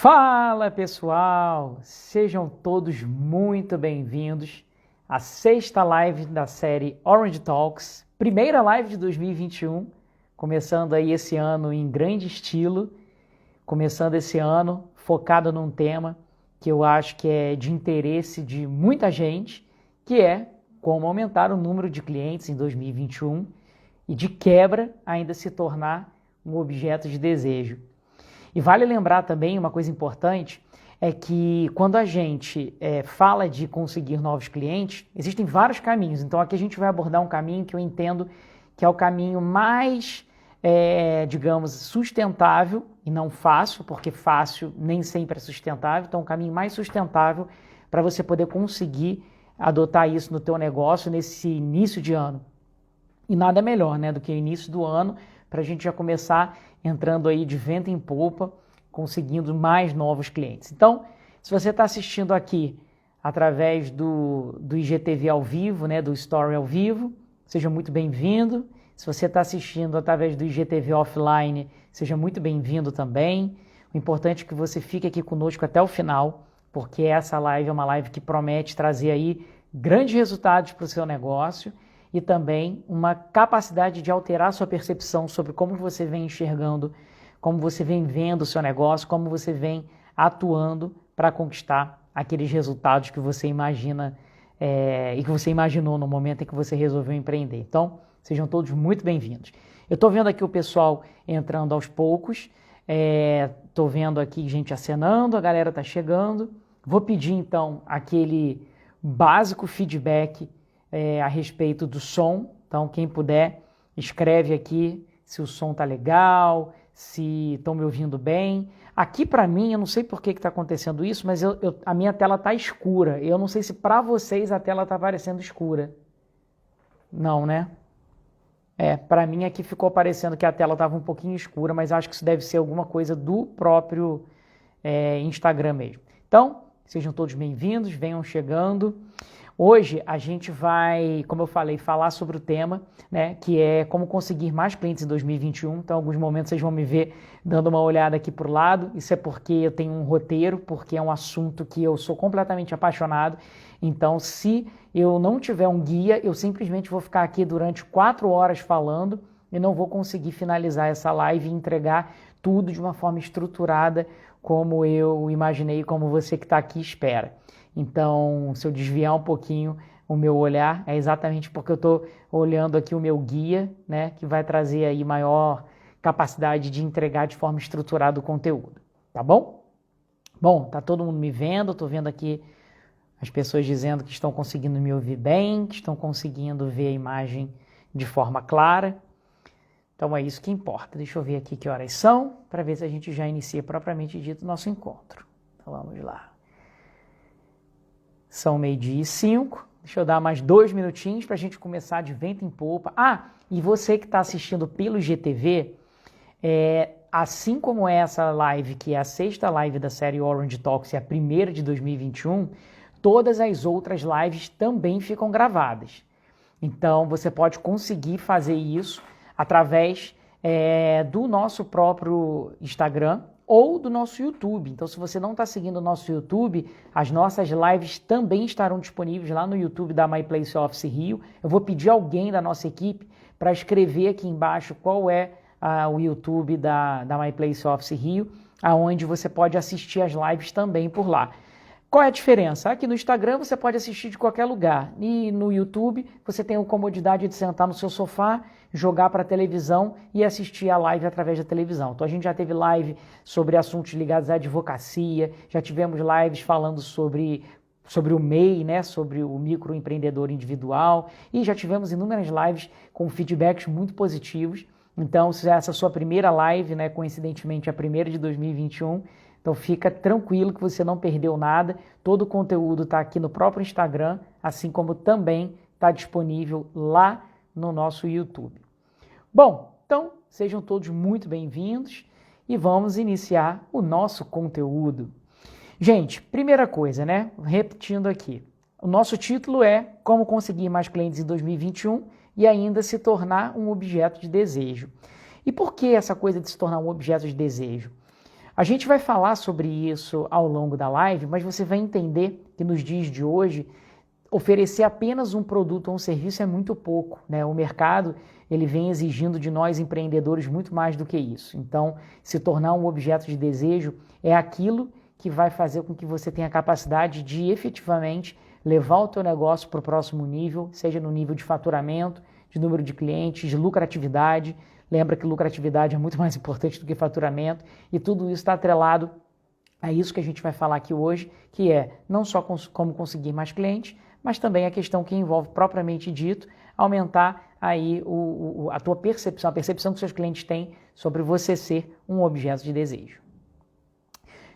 Fala pessoal, sejam todos muito bem-vindos à sexta live da série Orange Talks, primeira live de 2021, começando aí esse ano em grande estilo, começando esse ano focado num tema que eu acho que é de interesse de muita gente, que é como aumentar o número de clientes em 2021 e de quebra ainda se tornar um objeto de desejo. E vale lembrar também uma coisa importante, é que quando a gente fala de conseguir novos clientes, existem vários caminhos. Então aqui a gente vai abordar um caminho que eu entendo que é o caminho mais, digamos, sustentável e não fácil, porque fácil nem sempre é sustentável. Então um caminho mais sustentável para você poder conseguir adotar isso no teu negócio nesse início de ano. E nada melhor, né, do que o início do ano para a gente já começar entrando aí de vento em polpa, conseguindo mais novos clientes. Então, se você está assistindo aqui através do IGTV ao vivo, né, do Story ao vivo, seja muito bem-vindo. Se você está assistindo através do IGTV offline, seja muito bem-vindo também. O importante é que você fique aqui conosco até o final, porque essa live é uma live que promete trazer aí grandes resultados para o seu negócio e também uma capacidade de alterar sua percepção sobre como você vem enxergando, como você vem vendo o seu negócio, como você vem atuando para conquistar aqueles resultados que você imagina e que você imaginou no momento em que você resolveu empreender. Então, sejam todos muito bem-vindos. Eu estou vendo aqui o pessoal entrando aos poucos, estou vendo aqui gente acenando, a galera está chegando. Vou pedir então aquele básico feedback a respeito do som. Então, quem puder, escreve aqui se o som tá legal, se estão me ouvindo bem. Aqui para mim, eu não sei por que está acontecendo isso, mas a minha tela tá escura. Eu não sei se para vocês a tela tá parecendo escura. Não, né? Para mim aqui ficou parecendo que a tela estava um pouquinho escura, mas acho que isso deve ser alguma coisa do próprio Instagram mesmo. Então, sejam todos bem-vindos, venham chegando. Hoje a gente vai, como eu falei, falar sobre o tema, né, que é como conseguir mais clientes em 2021. Então, em alguns momentos vocês vão me ver dando uma olhada aqui para o lado. Isso é porque eu tenho um roteiro, porque é um assunto que eu sou completamente apaixonado. Então, se eu não tiver um guia, eu simplesmente vou ficar aqui durante 4 horas falando e não vou conseguir finalizar essa live e entregar tudo de uma forma estruturada, como eu imaginei, como você que está aqui espera. Então, se eu desviar um pouquinho o meu olhar, é exatamente porque eu estou olhando aqui o meu guia, né, que vai trazer aí maior capacidade de entregar de forma estruturada o conteúdo, tá bom? Bom, tá todo mundo me vendo, estou vendo aqui as pessoas dizendo que estão conseguindo me ouvir bem, que estão conseguindo ver a imagem de forma clara. Então é isso que importa. Deixa eu ver aqui que horas são, para ver se a gente já inicia propriamente dito o nosso encontro. Então vamos lá. São 12:05, deixa eu dar mais 2 minutinhos para a gente começar de vento em polpa. E você que está assistindo pelo IGTV, assim como essa live, que é a sexta live da série Orange Talks e a primeira de 2021, todas as outras lives também ficam gravadas. Então você pode conseguir fazer isso através do nosso próprio Instagram, ou do nosso YouTube. Então, se você não está seguindo o nosso YouTube, as nossas lives também estarão disponíveis lá no YouTube da My Place Office Rio. Eu vou pedir alguém da nossa equipe para escrever aqui embaixo qual é o YouTube da My Place Office Rio, aonde você pode assistir as lives também por lá. Qual é a diferença? Aqui no Instagram você pode assistir de qualquer lugar e no YouTube você tem a comodidade de sentar no seu sofá, jogar para a televisão e assistir a live através da televisão. Então a gente já teve live sobre assuntos ligados à advocacia, já tivemos lives falando sobre o MEI, né, sobre o microempreendedor individual, e já tivemos inúmeras lives com feedbacks muito positivos. Então, se essa é a sua primeira live, né, coincidentemente a primeira de 2021, então fica tranquilo que você não perdeu nada, todo o conteúdo está aqui no próprio Instagram, assim como também está disponível lá no nosso YouTube. Bom, então sejam todos muito bem-vindos e vamos iniciar o nosso conteúdo. Gente, primeira coisa, né? Repetindo aqui, o nosso título é Como Conseguir Mais Clientes em 2021 e ainda se tornar um objeto de desejo. E por que essa coisa de se tornar um objeto de desejo? A gente vai falar sobre isso ao longo da live, mas você vai entender que nos dias de hoje, oferecer apenas um produto ou um serviço é muito pouco, né? O mercado, ele vem exigindo de nós empreendedores muito mais do que isso. Então, se tornar um objeto de desejo é aquilo que vai fazer com que você tenha a capacidade de efetivamente levar o teu negócio para o próximo nível, seja no nível de faturamento, de número de clientes, de lucratividade. Lembra que lucratividade é muito mais importante do que faturamento, e tudo isso está atrelado a isso que a gente vai falar aqui hoje, que é não só como conseguir mais clientes, mas também a questão que envolve, propriamente dito, aumentar aí a tua percepção, a percepção que seus clientes têm sobre você ser um objeto de desejo.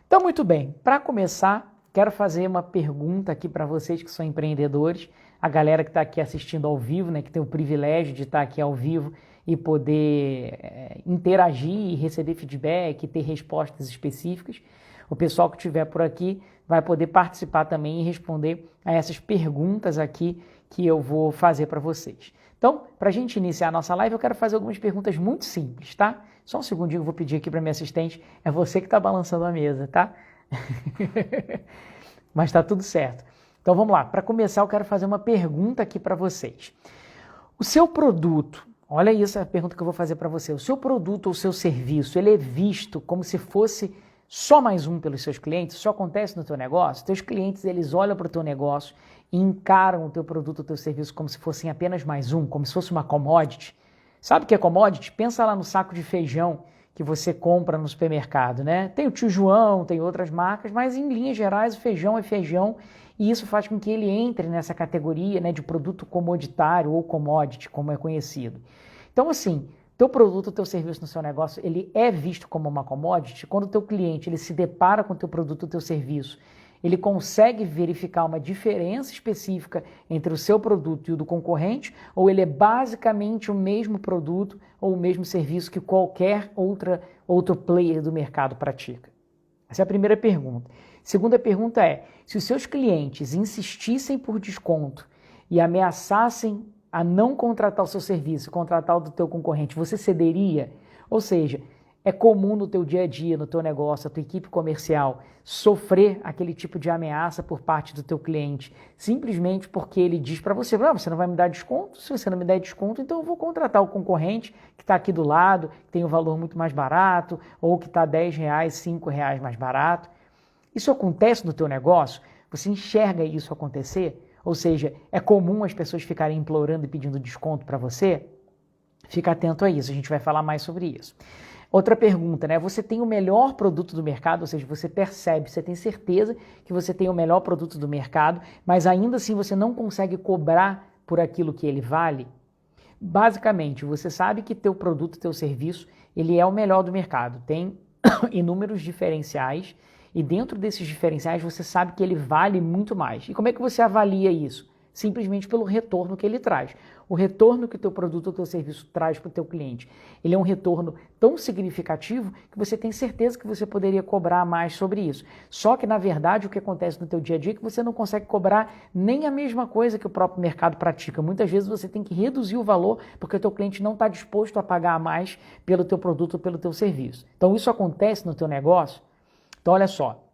Então, muito bem, para começar, quero fazer uma pergunta aqui para vocês que são empreendedores, a galera que está aqui assistindo ao vivo, né, que tem o privilégio de estar aqui ao vivo e poder interagir e receber feedback, ter respostas específicas. O pessoal que estiver por aqui vai poder participar também e responder a essas perguntas aqui que eu vou fazer para vocês. Então, para a gente iniciar a nossa live, eu quero fazer algumas perguntas muito simples, tá? Só um segundinho, eu vou pedir aqui para minha assistente. É você que está balançando a mesa, tá? Mas está tudo certo. Então, vamos lá. Para começar, eu quero fazer uma pergunta aqui para vocês. O seu produto, olha isso, a pergunta que eu vou fazer para você. O seu produto ou o seu serviço, ele é visto como se fosse só mais um pelos seus clientes? Isso acontece no teu negócio? Teus clientes, eles olham para o teu negócio e encaram o teu produto ou o teu serviço como se fossem apenas mais um, como se fosse uma commodity. Sabe o que é commodity? Pensa lá no saco de feijão que você compra no supermercado, né? Tem o Tio João, tem outras marcas, mas em linhas gerais o feijão é feijão, e isso faz com que ele entre nessa categoria, né, de produto comoditário ou commodity, como é conhecido. Então, assim, teu produto, teu serviço no seu negócio, ele é visto como uma commodity. Quando o teu cliente ele se depara com o teu produto, o teu serviço, ele consegue verificar uma diferença específica entre o seu produto e o do concorrente, ou ele é basicamente o mesmo produto ou o mesmo serviço que qualquer outro player do mercado pratica? Essa é a primeira pergunta. Segunda pergunta é, se os seus clientes insistissem por desconto e ameaçassem a não contratar o seu serviço, contratar o do teu concorrente, você cederia? Ou seja, é comum no teu dia a dia, no teu negócio, a tua equipe comercial, sofrer aquele tipo de ameaça por parte do teu cliente, simplesmente porque ele diz para você, você não vai me dar desconto? Se você não me der desconto, então eu vou contratar o concorrente que está aqui do lado, que tem um valor muito mais barato, ou que está R$10, R$5 mais barato. Isso acontece no teu negócio? Você enxerga isso acontecer? Ou seja, é comum as pessoas ficarem implorando e pedindo desconto para você? Fica atento a isso, a gente vai falar mais sobre isso. Outra pergunta, né? Você tem o melhor produto do mercado, ou seja, você percebe, você tem certeza que você tem o melhor produto do mercado, mas ainda assim você não consegue cobrar por aquilo que ele vale? Basicamente, você sabe que teu produto, teu serviço, ele é o melhor do mercado, tem inúmeros diferenciais, e dentro desses diferenciais você sabe que ele vale muito mais. E como é que você avalia isso? Simplesmente pelo retorno que ele traz. O retorno que o teu produto ou teu serviço traz para o teu cliente, ele é um retorno tão significativo que você tem certeza que você poderia cobrar mais sobre isso. Só que, na verdade, o que acontece no teu dia a dia é que você não consegue cobrar nem a mesma coisa que o próprio mercado pratica. Muitas vezes você tem que reduzir o valor porque o teu cliente não está disposto a pagar mais pelo teu produto ou pelo teu serviço. Então, isso acontece no teu negócio? Então, olha só.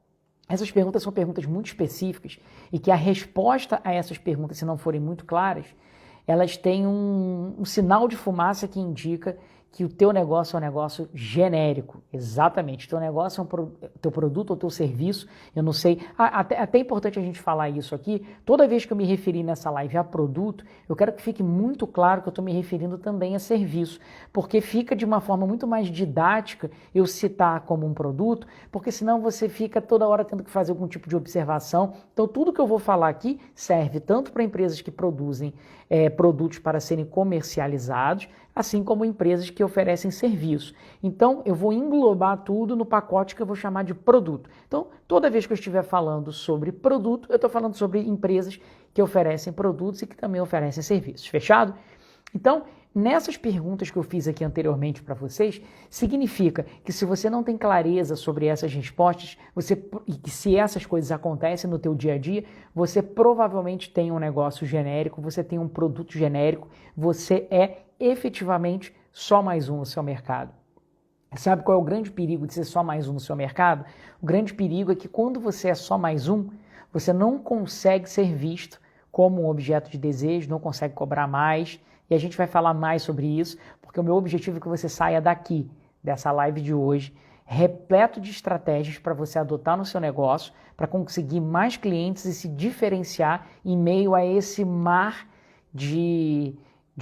Essas perguntas são perguntas muito específicas e que a resposta a essas perguntas, se não forem muito claras, elas têm um sinal de fumaça que indica que o teu negócio é um negócio genérico. Exatamente, teu negócio é teu produto ou teu serviço, eu não sei, até é importante a gente falar isso aqui, toda vez que eu me referir nessa live a produto, eu quero que fique muito claro que eu estou me referindo também a serviço, porque fica de uma forma muito mais didática eu citar como um produto, porque senão você fica toda hora tendo que fazer algum tipo de observação. Então tudo que eu vou falar aqui serve tanto para empresas que produzem produtos para serem comercializados, assim como empresas que oferecem serviço. Então, eu vou englobar tudo no pacote que eu vou chamar de produto. Então, toda vez que eu estiver falando sobre produto, eu estou falando sobre empresas que oferecem produtos e que também oferecem serviços. Fechado? Então, nessas perguntas que eu fiz aqui anteriormente para vocês, significa que se você não tem clareza sobre essas respostas, e que se essas coisas acontecem no teu dia a dia, você provavelmente tem um negócio genérico, você tem um produto genérico, você é efetivamente só mais um no seu mercado. Sabe qual é o grande perigo de ser só mais um no seu mercado? O grande perigo é que quando você é só mais um, você não consegue ser visto como um objeto de desejo, não consegue cobrar mais, e a gente vai falar mais sobre isso, porque o meu objetivo é que você saia daqui, dessa live de hoje, repleto de estratégias para você adotar no seu negócio, para conseguir mais clientes e se diferenciar em meio a esse mar de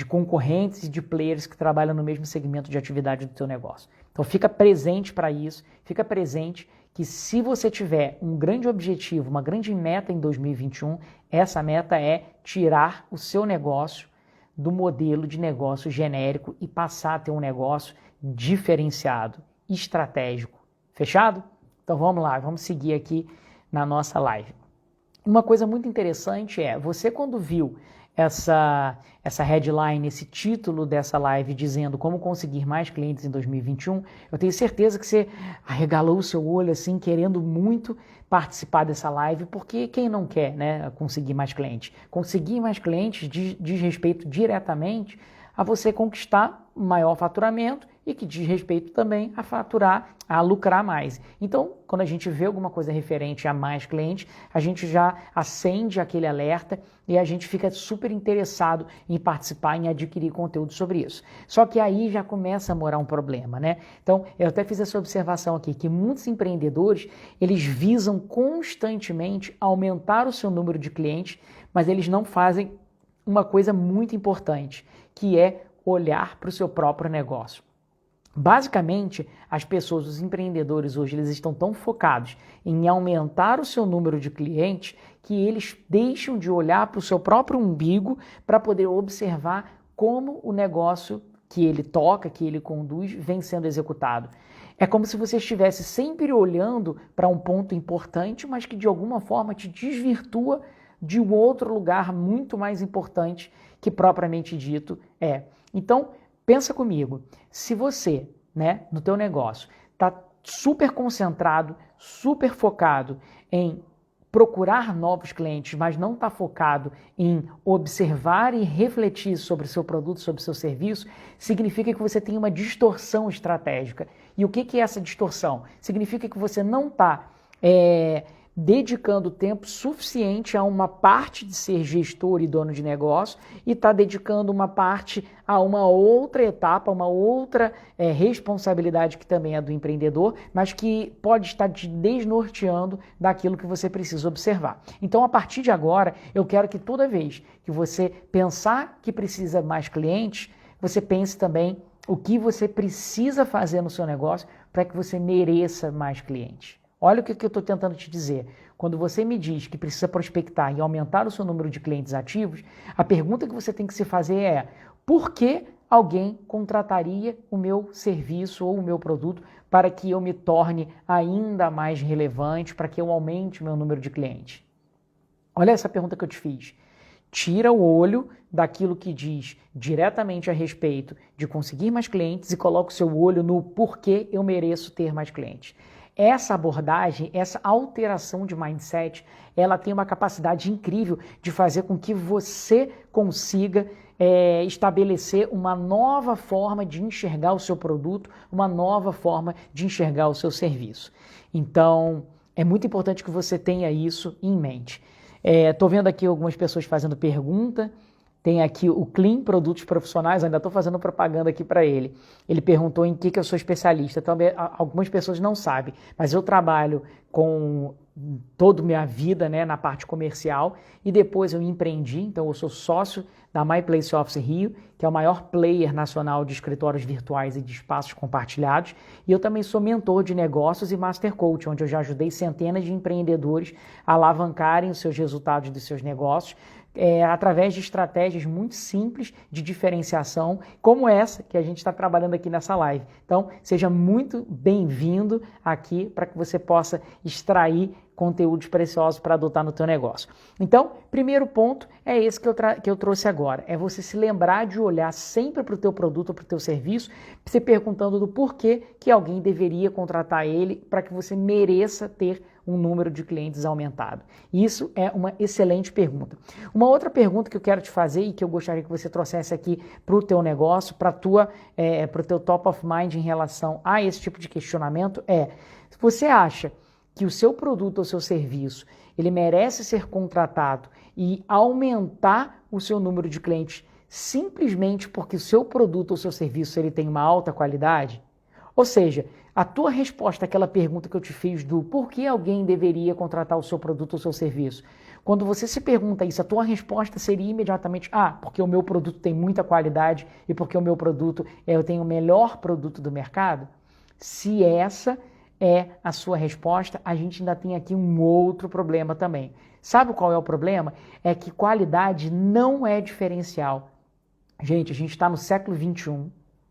concorrentes e de players que trabalham no mesmo segmento de atividade do seu negócio. Então fica presente para isso, fica presente que se você tiver um grande objetivo, uma grande meta em 2021, essa meta é tirar o seu negócio do modelo de negócio genérico e passar a ter um negócio diferenciado, estratégico. Fechado? Então vamos lá, vamos seguir aqui na nossa live. Uma coisa muito interessante é, você quando viu essa headline, esse título dessa live dizendo como conseguir mais clientes em 2021, eu tenho certeza que você arregalou o seu olho assim, querendo muito participar dessa live, porque quem não quer, né, conseguir mais clientes? Conseguir mais clientes diz respeito diretamente a você conquistar maior faturamento e que diz respeito também a faturar, a lucrar mais. Então, quando a gente vê alguma coisa referente a mais clientes, a gente já acende aquele alerta e a gente fica super interessado em participar, em adquirir conteúdo sobre isso. Só que aí já começa a morar um problema, né? Então, eu até fiz essa observação aqui, que muitos empreendedores, eles visam constantemente aumentar o seu número de clientes, mas eles não fazem uma coisa muito importante, que é olhar para o seu próprio negócio. Basicamente, as pessoas, os empreendedores hoje, eles estão tão focados em aumentar o seu número de clientes que eles deixam de olhar para o seu próprio umbigo para poder observar como o negócio que ele toca, que ele conduz, vem sendo executado. É como se você estivesse sempre olhando para um ponto importante, mas que de alguma forma te desvirtua de um outro lugar muito mais importante que propriamente dito é. Então, pensa comigo, se você, né, no teu negócio, está super concentrado, super focado em procurar novos clientes, mas não está focado em observar e refletir sobre o seu produto, sobre o seu serviço, significa que você tem uma distorção estratégica. E o que é essa distorção? Significa que você não está dedicando tempo suficiente a uma parte de ser gestor e dono de negócio e está dedicando uma parte a uma outra etapa, uma outra responsabilidade que também é do empreendedor, mas que pode estar te desnorteando daquilo que você precisa observar. Então, a partir de agora, eu quero que toda vez que você pensar que precisa mais clientes, você pense também o que você precisa fazer no seu negócio para que você mereça mais clientes. Olha o que eu estou tentando te dizer. Quando você me diz que precisa prospectar e aumentar o seu número de clientes ativos, a pergunta que você tem que se fazer é: por que alguém contrataria o meu serviço ou o meu produto para que eu me torne ainda mais relevante, para que eu aumente o meu número de clientes? Olha essa pergunta que eu te fiz. Tira o olho daquilo que diz diretamente a respeito de conseguir mais clientes e coloca o seu olho no porquê eu mereço ter mais clientes. Essa abordagem, essa alteração de mindset, ela tem uma capacidade incrível de fazer com que você consiga estabelecer uma nova forma de enxergar o seu produto, uma nova forma de enxergar o seu serviço. Então, é muito importante que você tenha isso em mente. Estou vendo aqui algumas pessoas fazendo pergunta. Tem aqui o Clean Produtos Profissionais, ainda estou fazendo propaganda aqui para ele. Ele perguntou em que eu sou especialista. Também, algumas pessoas não sabem, mas eu trabalho com toda a minha vida, né, na parte comercial e depois eu empreendi, então eu sou sócio da My Place Office Rio, que é o maior player nacional de escritórios virtuais e de espaços compartilhados, e eu também sou mentor de negócios e Master Coach, onde eu já ajudei centenas de empreendedores a alavancarem os seus resultados dos seus negócios, através de estratégias muito simples de diferenciação, como essa que a gente está trabalhando aqui nessa live. Então, seja muito bem-vindo aqui para que você possa extrair conteúdos preciosos para adotar no teu negócio. Então, primeiro ponto é esse que eu trouxe agora, é você se lembrar de olhar sempre para o teu produto ou para o teu serviço, se perguntando do porquê que alguém deveria contratar ele para que você mereça ter um número de clientes aumentado? Isso é uma excelente pergunta. Uma outra pergunta que eu quero te fazer e que eu gostaria que você trouxesse aqui para o teu negócio, para o teu top of mind em relação a esse tipo de questionamento é: se você acha que o seu produto ou seu serviço ele merece ser contratado e aumentar o seu número de clientes simplesmente porque o seu produto ou seu serviço ele tem uma alta qualidade? Ou seja, a tua resposta àquela pergunta que eu te fiz do por que alguém deveria contratar o seu produto ou seu serviço, quando você se pergunta isso, a tua resposta seria imediatamente: porque o meu produto tem muita qualidade e porque o meu produto, eu tenho o melhor produto do mercado? Se essa é a sua resposta, a gente ainda tem aqui um outro problema também. Sabe qual é o problema? É que qualidade não é diferencial. Gente, a gente está no século XXI,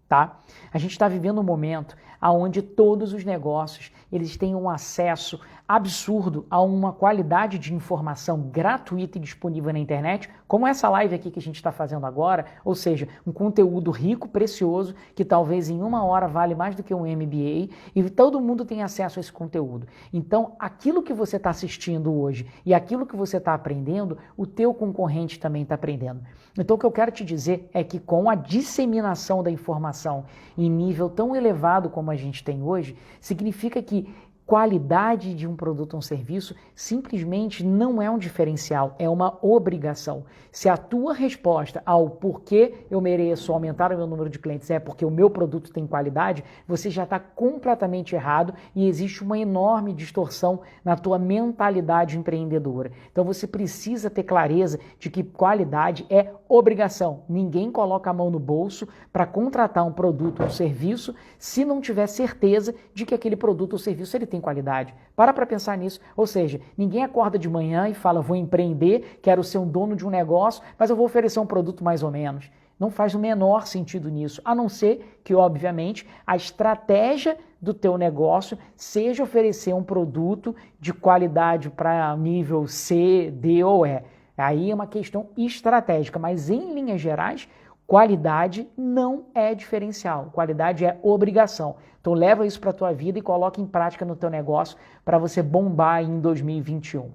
tá? A gente está vivendo um momento onde todos os negócios eles têm um acesso absurdo a uma qualidade de informação gratuita e disponível na internet, como essa live aqui que a gente está fazendo agora, ou seja, um conteúdo rico, precioso, que talvez em 1 hora vale mais do que um MBA, e todo mundo tem acesso a esse conteúdo. Então, aquilo que você está assistindo hoje e aquilo que você está aprendendo, o teu concorrente também está aprendendo. Então, o que eu quero te dizer é que com a disseminação da informação em nível tão elevado como a gente tem hoje, significa que qualidade de um produto ou um serviço simplesmente não é um diferencial, é uma obrigação. Se a tua resposta ao porquê eu mereço aumentar o meu número de clientes é porque o meu produto tem qualidade, você já está completamente errado e existe uma enorme distorção na tua mentalidade empreendedora. Então você precisa ter clareza de que qualidade é obrigação. Ninguém coloca a mão no bolso para contratar um produto ou um serviço se não tiver certeza de que aquele produto ou serviço ele tem qualidade. Para pensar nisso. Ou seja, ninguém acorda de manhã e fala: vou empreender, quero ser um dono de um negócio, mas eu vou oferecer um produto mais ou menos. Não faz o menor sentido nisso, a não ser que, obviamente, a estratégia do teu negócio seja oferecer um produto de qualidade para nível C, D ou E. Aí é uma questão estratégica, mas em linhas gerais, qualidade não é diferencial, qualidade é obrigação. Então leva isso para a tua vida e coloca em prática no teu negócio para você bombar em 2021.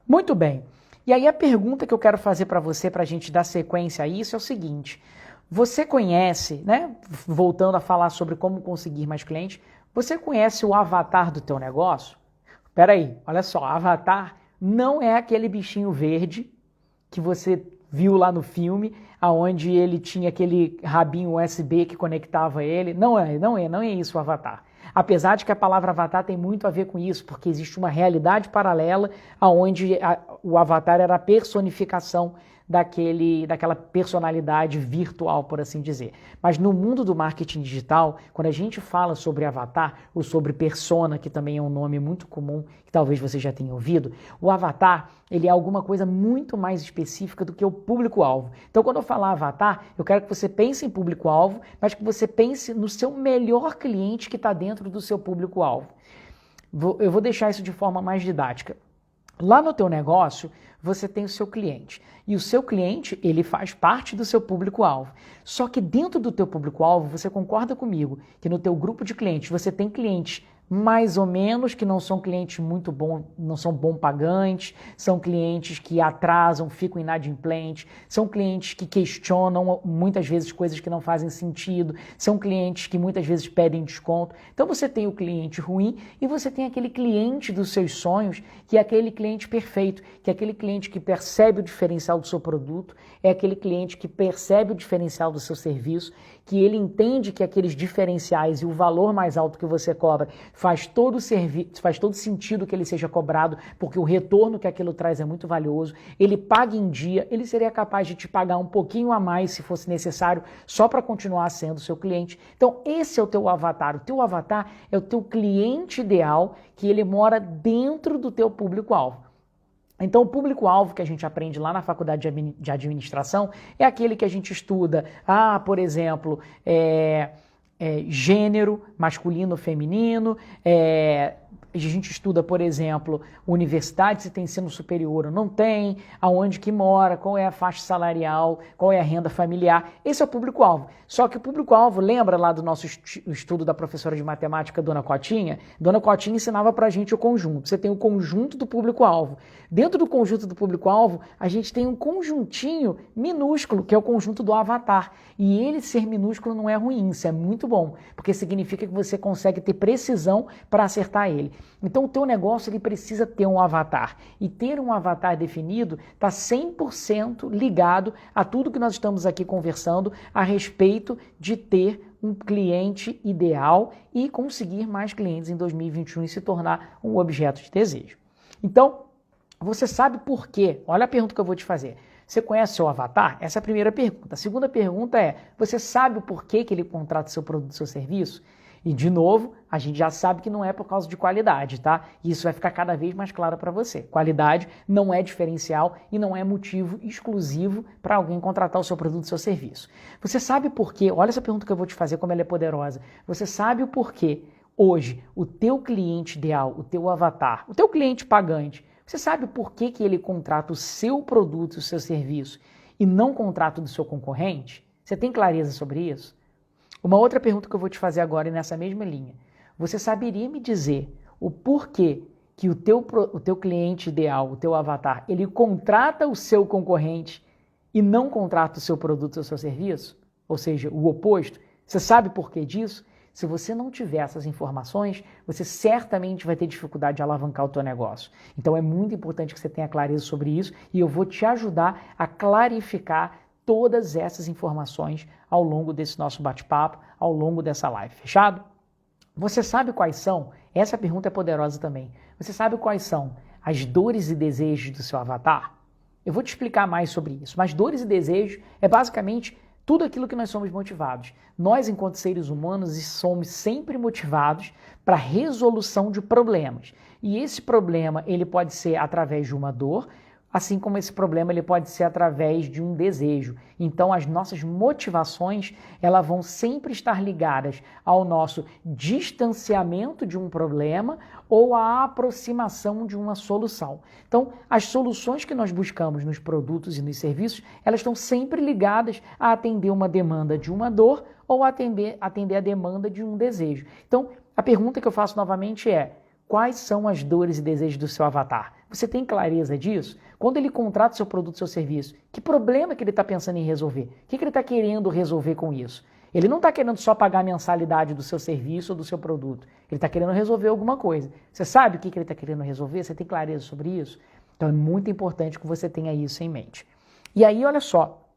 Muito bem. E aí a pergunta que eu quero fazer para você, para a gente dar sequência a isso, é o seguinte: você conhece, né? Voltando a falar sobre como conseguir mais clientes, você conhece o avatar do teu negócio? Espera aí, olha só, avatar não é aquele bichinho verde que você viu lá no filme, aonde ele tinha aquele rabinho USB que conectava ele. Não é isso o avatar. Apesar de que a palavra avatar tem muito a ver com isso, porque existe uma realidade paralela aonde o avatar era a personificação daquela personalidade virtual, por assim dizer. Mas no mundo do marketing digital, quando a gente fala sobre avatar, ou sobre persona, que também é um nome muito comum, que talvez você já tenha ouvido, o avatar, ele é alguma coisa muito mais específica do que o público-alvo. Então, quando eu falar avatar, eu quero que você pense em público-alvo, mas que você pense no seu melhor cliente que está dentro do seu público-alvo. Eu vou deixar isso de forma mais didática. Lá no teu negócio, você tem o seu cliente. E o seu cliente, ele faz parte do seu público-alvo. Só que dentro do teu público-alvo, você concorda comigo que no teu grupo de clientes, você tem clientes mais ou menos, que não são clientes muito bons, não são bom pagantes, são clientes que atrasam, ficam inadimplentes, são clientes que questionam muitas vezes coisas que não fazem sentido, são clientes que muitas vezes pedem desconto. Então você tem o cliente ruim e você tem aquele cliente dos seus sonhos, que é aquele cliente perfeito, que é aquele cliente que percebe o diferencial do seu produto, é aquele cliente que percebe o diferencial do seu serviço, que ele entende que aqueles diferenciais e o valor mais alto que você cobra faz todo sentido que ele seja cobrado, porque o retorno que aquilo traz é muito valioso, ele paga em dia, ele seria capaz de te pagar um pouquinho a mais se fosse necessário, só para continuar sendo seu cliente. Então esse é o teu avatar. O teu avatar é o teu cliente ideal, que ele mora dentro do teu público-alvo. Então o público-alvo que a gente aprende lá na faculdade de administração é aquele que a gente estuda, por exemplo, gênero, masculino, feminino, a gente estuda, por exemplo, universidade, se tem ensino superior ou não tem, aonde que mora, qual é a faixa salarial, qual é a renda familiar. Esse é o público-alvo. Só que o público-alvo, lembra lá do nosso estudo da professora de matemática, Dona Cotinha? Dona Cotinha ensinava pra gente o conjunto. Você tem o conjunto do público-alvo. Dentro do conjunto do público-alvo, a gente tem um conjuntinho minúsculo, que é o conjunto do avatar. E ele ser minúsculo não é ruim, isso é muito bom, porque significa que você consegue ter precisão para acertar ele. Então o teu negócio ele precisa ter um avatar. E ter um avatar definido está 100% ligado a tudo que nós estamos aqui conversando a respeito de ter um cliente ideal e conseguir mais clientes em 2021 e se tornar um objeto de desejo. Então, você sabe por quê? Olha a pergunta que eu vou te fazer. Você conhece seu avatar? Essa é a primeira pergunta. A segunda pergunta é, você sabe o porquê que ele contrata seu produto, seu serviço? E, de novo, a gente já sabe que não é por causa de qualidade, tá? E isso vai ficar cada vez mais claro para você. Qualidade não é diferencial e não é motivo exclusivo para alguém contratar o seu produto, seu serviço. Você sabe por quê? Olha essa pergunta que eu vou te fazer, como ela é poderosa. Você sabe o porquê hoje o teu cliente ideal, o teu avatar, o teu cliente pagante, você sabe por que ele contrata o seu produto, o seu serviço e não contrata o do seu concorrente? Você tem clareza sobre isso? Uma outra pergunta que eu vou te fazer agora, e nessa mesma linha. Você saberia me dizer o porquê que o teu cliente ideal, o teu avatar, ele contrata o seu concorrente e não contrata o seu produto ou seu serviço? Ou seja, o oposto? Você sabe por que disso? Se você não tiver essas informações, você certamente vai ter dificuldade de alavancar o teu negócio. Então é muito importante que você tenha clareza sobre isso e eu vou te ajudar a clarificar todas essas informações ao longo desse nosso bate-papo, ao longo dessa live. Fechado? Você sabe quais são? Essa pergunta é poderosa também. Você sabe quais são as dores e desejos do seu avatar? Eu vou te explicar mais sobre isso, mas dores e desejos é basicamente tudo aquilo que nós somos motivados. Nós, enquanto seres humanos, somos sempre motivados para a resolução de problemas. E esse problema ele pode ser através de uma dor, assim como esse problema ele pode ser através de um desejo. Então, as nossas motivações elas vão sempre estar ligadas ao nosso distanciamento de um problema ou à aproximação de uma solução. Então, as soluções que nós buscamos nos produtos e nos serviços, elas estão sempre ligadas a atender uma demanda de uma dor ou atender a demanda de um desejo. Então, a pergunta que eu faço novamente é: quais são as dores e desejos do seu avatar? Você tem clareza disso? Quando ele contrata seu produto, seu serviço, que problema que ele está pensando em resolver? O que ele está querendo resolver com isso? Ele não está querendo só pagar a mensalidade do seu serviço ou do seu produto. Ele está querendo resolver alguma coisa. Você sabe o que ele está querendo resolver? Você tem clareza sobre isso? Então é muito importante que você tenha isso em mente. E aí, olha só.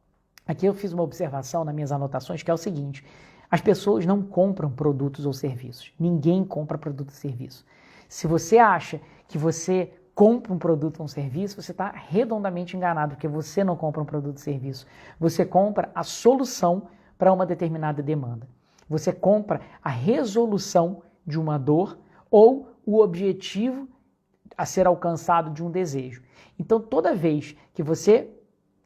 Aqui eu fiz uma observação nas minhas anotações que é o seguinte. As pessoas não compram produtos ou serviços. Ninguém compra produto ou serviço. Se você acha que você compra um produto ou um serviço, você está redondamente enganado, porque você não compra um produto ou serviço. Você compra a solução para uma determinada demanda. Você compra a resolução de uma dor ou o objetivo a ser alcançado de um desejo. Então, toda vez que você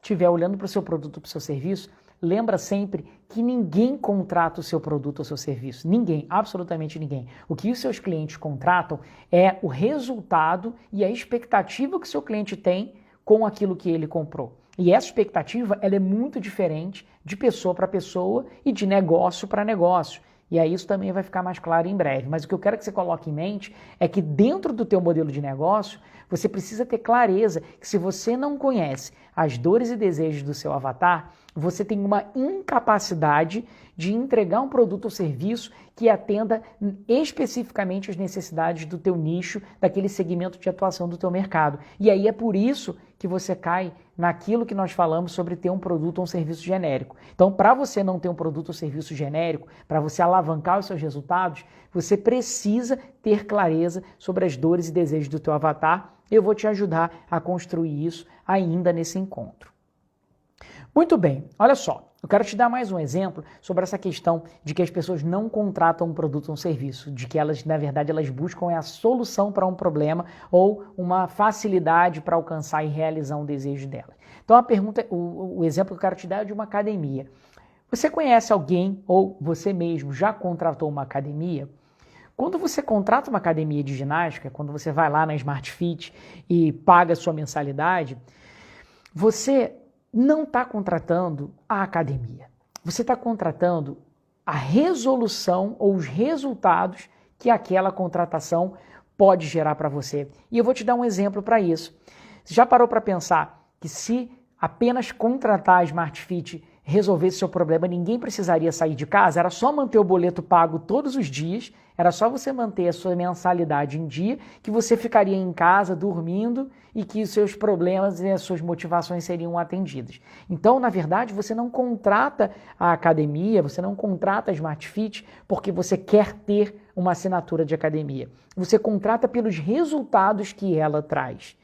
estiver olhando para o seu produto ou para o seu serviço, lembra sempre que ninguém contrata o seu produto ou seu serviço. Ninguém, absolutamente ninguém. O que os seus clientes contratam é o resultado e a expectativa que o seu cliente tem com aquilo que ele comprou. E essa expectativa ela é muito diferente de pessoa para pessoa e de negócio para negócio. E aí isso também vai ficar mais claro em breve. Mas o que eu quero que você coloque em mente é que dentro do teu modelo de negócio, você precisa ter clareza que se você não conhece as dores e desejos do seu avatar, você tem uma incapacidade de entregar um produto ou serviço que atenda especificamente as necessidades do teu nicho, daquele segmento de atuação do teu mercado. E aí é por isso que você cai naquilo que nós falamos sobre ter um produto ou um serviço genérico. Então, para você não ter um produto ou serviço genérico, para você alavancar os seus resultados, você precisa ter clareza sobre as dores e desejos do teu avatar. Eu vou te ajudar a construir isso ainda nesse encontro. Muito bem, olha só. Eu quero te dar mais um exemplo sobre essa questão de que as pessoas não contratam um produto ou um serviço, de que elas, na verdade, elas buscam a solução para um problema ou uma facilidade para alcançar e realizar um desejo delas. Então a pergunta, o exemplo que eu quero te dar é de uma academia. Você conhece alguém ou você mesmo já contratou uma academia? Quando você contrata uma academia de ginástica, quando você vai lá na Smart Fit e paga a sua mensalidade, você não está contratando a academia. Você está contratando a resolução ou os resultados que aquela contratação pode gerar para você. E eu vou te dar um exemplo para isso. Você já parou para pensar que se apenas contratar a Smart Fit resolvesse seu problema, ninguém precisaria sair de casa? Era só manter o boleto pago todos os dias, era só você manter a sua mensalidade em dia, que você ficaria em casa dormindo e que os seus problemas e as suas motivações seriam atendidas. Então, na verdade, você não contrata a academia, você não contrata a Smart Fit porque você quer ter uma assinatura de academia. Você contrata pelos resultados que ela traz.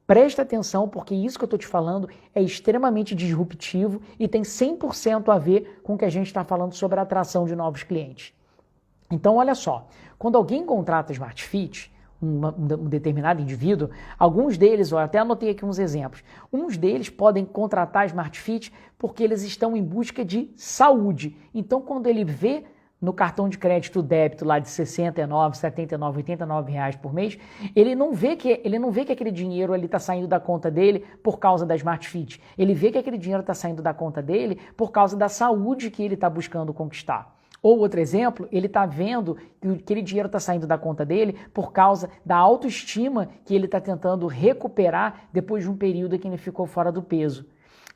Presta atenção, porque isso que eu estou te falando é extremamente disruptivo e tem 100% a ver com o que a gente está falando sobre a atração de novos clientes. Então, olha só, quando alguém contrata Smart Fit, um determinado indivíduo, alguns deles, eu até anotei aqui uns exemplos, uns deles podem contratar Smart Fit porque eles estão em busca de saúde. Então, quando ele vê no cartão de crédito débito lá de R$ 69, R$ 79, R$ 89 reais por mês, ele não vê que aquele dinheiro está saindo da conta dele por causa da Smart Fit. Ele vê que aquele dinheiro está saindo da conta dele por causa da saúde que ele está buscando conquistar. Ou outro exemplo, ele está vendo que aquele dinheiro está saindo da conta dele por causa da autoestima que ele está tentando recuperar depois de um período em que ele ficou fora do peso.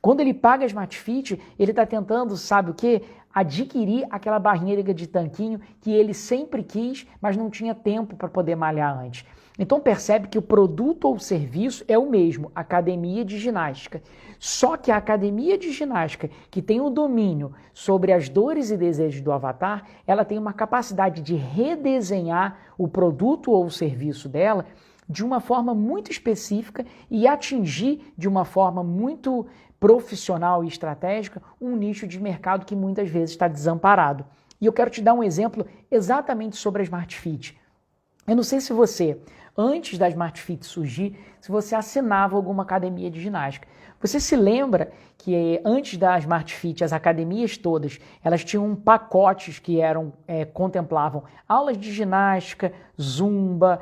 Quando ele paga a Smart Fit, ele está tentando, sabe o quê? Adquirir aquela barriga de tanquinho que ele sempre quis, mas não tinha tempo para poder malhar antes. Então percebe que o produto ou serviço é o mesmo, academia de ginástica. Só que a academia de ginástica, que tem o domínio sobre as dores e desejos do avatar, ela tem uma capacidade de redesenhar o produto ou o serviço dela de uma forma muito específica e atingir de uma forma muito profissional e estratégica um nicho de mercado que muitas vezes está desamparado. E eu quero te dar um exemplo exatamente sobre a Smart Fit. Eu não sei se você, antes da Smart Fit surgir, se você assinava alguma academia de ginástica. Você se lembra que antes da Smart Fit, as academias todas, elas tinham pacotes que contemplavam aulas de ginástica, zumba,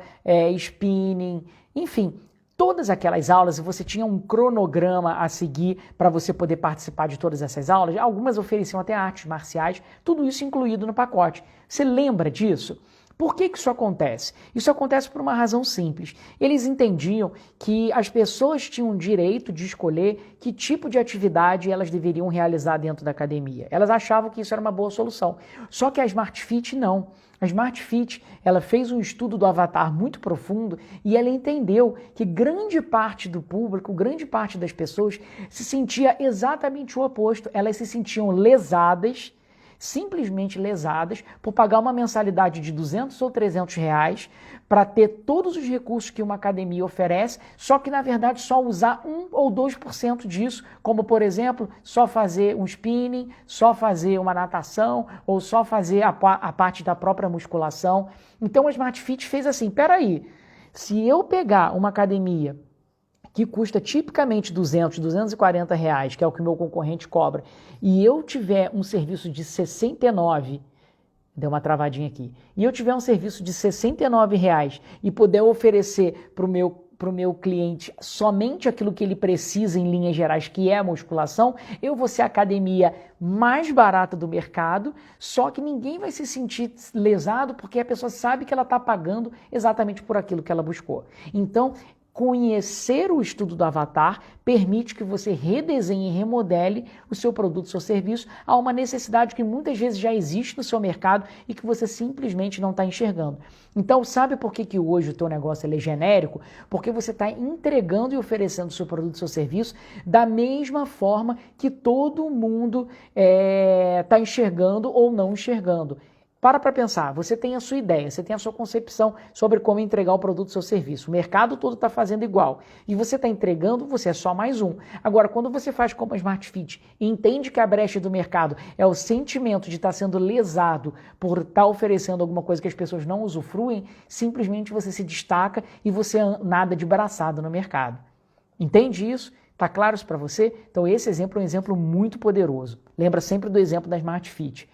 spinning, enfim, todas aquelas aulas, você tinha um cronograma a seguir para você poder participar de todas essas aulas. Algumas ofereciam até artes marciais, tudo isso incluído no pacote. Você lembra disso? Por que isso acontece? Isso acontece por uma razão simples. Eles entendiam que as pessoas tinham o direito de escolher que tipo de atividade elas deveriam realizar dentro da academia. Elas achavam que isso era uma boa solução. Só que a Smart Fit não. A Smart Fit, ela fez um estudo do avatar muito profundo e ela entendeu que grande parte do público, grande parte das pessoas se sentia exatamente o oposto. Elas se sentiam lesadas, simplesmente lesadas, por pagar uma mensalidade de 200 ou 300 reais para ter todos os recursos que uma academia oferece, só que na verdade só usar 1 ou 2% disso, como por exemplo, só fazer um spinning, só fazer uma natação ou só fazer a parte da própria musculação. Então a Smart Fit fez assim, peraí, se eu pegar uma academia que custa tipicamente 200, 240 reais, que é o que o meu concorrente cobra, e eu tiver um serviço de 69, deu uma travadinha aqui, e eu tiver um serviço de 69 reais e puder oferecer para o meu cliente somente aquilo que ele precisa em linhas gerais, que é a musculação, eu vou ser a academia mais barata do mercado, só que ninguém vai se sentir lesado porque a pessoa sabe que ela está pagando exatamente por aquilo que ela buscou. Então, conhecer o estudo do avatar permite que você redesenhe e remodele o seu produto, o seu serviço a uma necessidade que muitas vezes já existe no seu mercado e que você simplesmente não está enxergando. Então, sabe por que hoje o teu negócio é genérico? Porque você está entregando e oferecendo o seu produto, o seu serviço da mesma forma que todo mundo está enxergando ou não enxergando. Para pensar, você tem a sua ideia, você tem a sua concepção sobre como entregar o produto, o seu serviço. O mercado todo está fazendo igual. E você está entregando, você é só mais um. Agora, quando você faz como a Smart Fit e entende que a brecha do mercado é o sentimento de estar sendo lesado por estar oferecendo alguma coisa que as pessoas não usufruem, simplesmente você se destaca e você nada de braçado no mercado. Entende isso? Está claro isso para você? Então esse exemplo é um exemplo muito poderoso. Lembra sempre do exemplo da Smart Fit.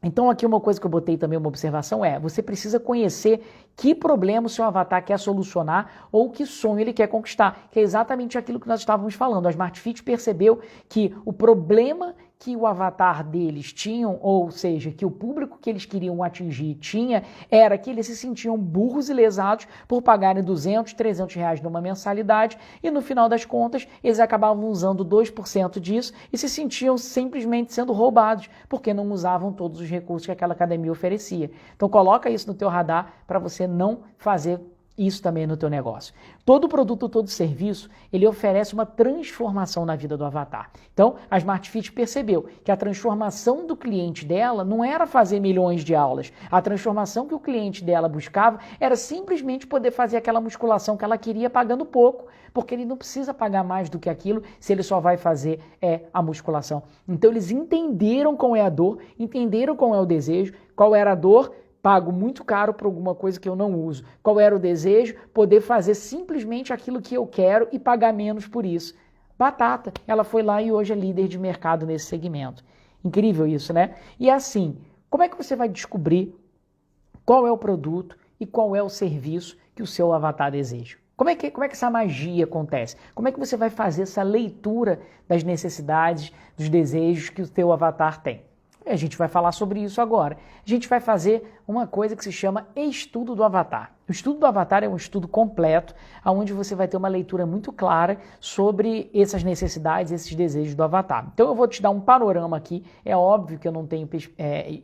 Então aqui uma coisa que eu botei também, uma observação você precisa conhecer que problema o seu avatar quer solucionar ou que sonho ele quer conquistar, que é exatamente aquilo que nós estávamos falando. A Smart Fit percebeu que o problema que o avatar deles tinham, ou seja, que o público que eles queriam atingir tinha, era que eles se sentiam burros e lesados por pagarem 200, 300 reais numa mensalidade e no final das contas eles acabavam usando 2% disso e se sentiam simplesmente sendo roubados porque não usavam todos os recursos que aquela academia oferecia. Então coloca isso no teu radar para você não fazer isso também no teu negócio. Todo produto, todo serviço, ele oferece uma transformação na vida do avatar. Então, a Smart Fit percebeu que a transformação do cliente dela não era fazer milhões de aulas. A transformação que o cliente dela buscava era simplesmente poder fazer aquela musculação que ela queria pagando pouco, porque ele não precisa pagar mais do que aquilo se ele só vai fazer a musculação. Então, eles entenderam qual é a dor, entenderam qual é o desejo, qual era a dor. Pago muito caro por alguma coisa que eu não uso. Qual era o desejo? Poder fazer simplesmente aquilo que eu quero e pagar menos por isso. Batata, ela foi lá e hoje é líder de mercado nesse segmento. Incrível isso, né? E assim, como é que você vai descobrir qual é o produto e qual é o serviço que o seu avatar deseja? Como é que essa magia acontece? Como é que você vai fazer essa leitura das necessidades, dos desejos que o teu avatar tem? A gente vai falar sobre isso agora. A gente vai fazer uma coisa que se chama estudo do avatar. O estudo do avatar é um estudo completo, onde você vai ter uma leitura muito clara sobre essas necessidades, esses desejos do avatar. Então eu vou te dar um panorama aqui. É óbvio que eu não tenho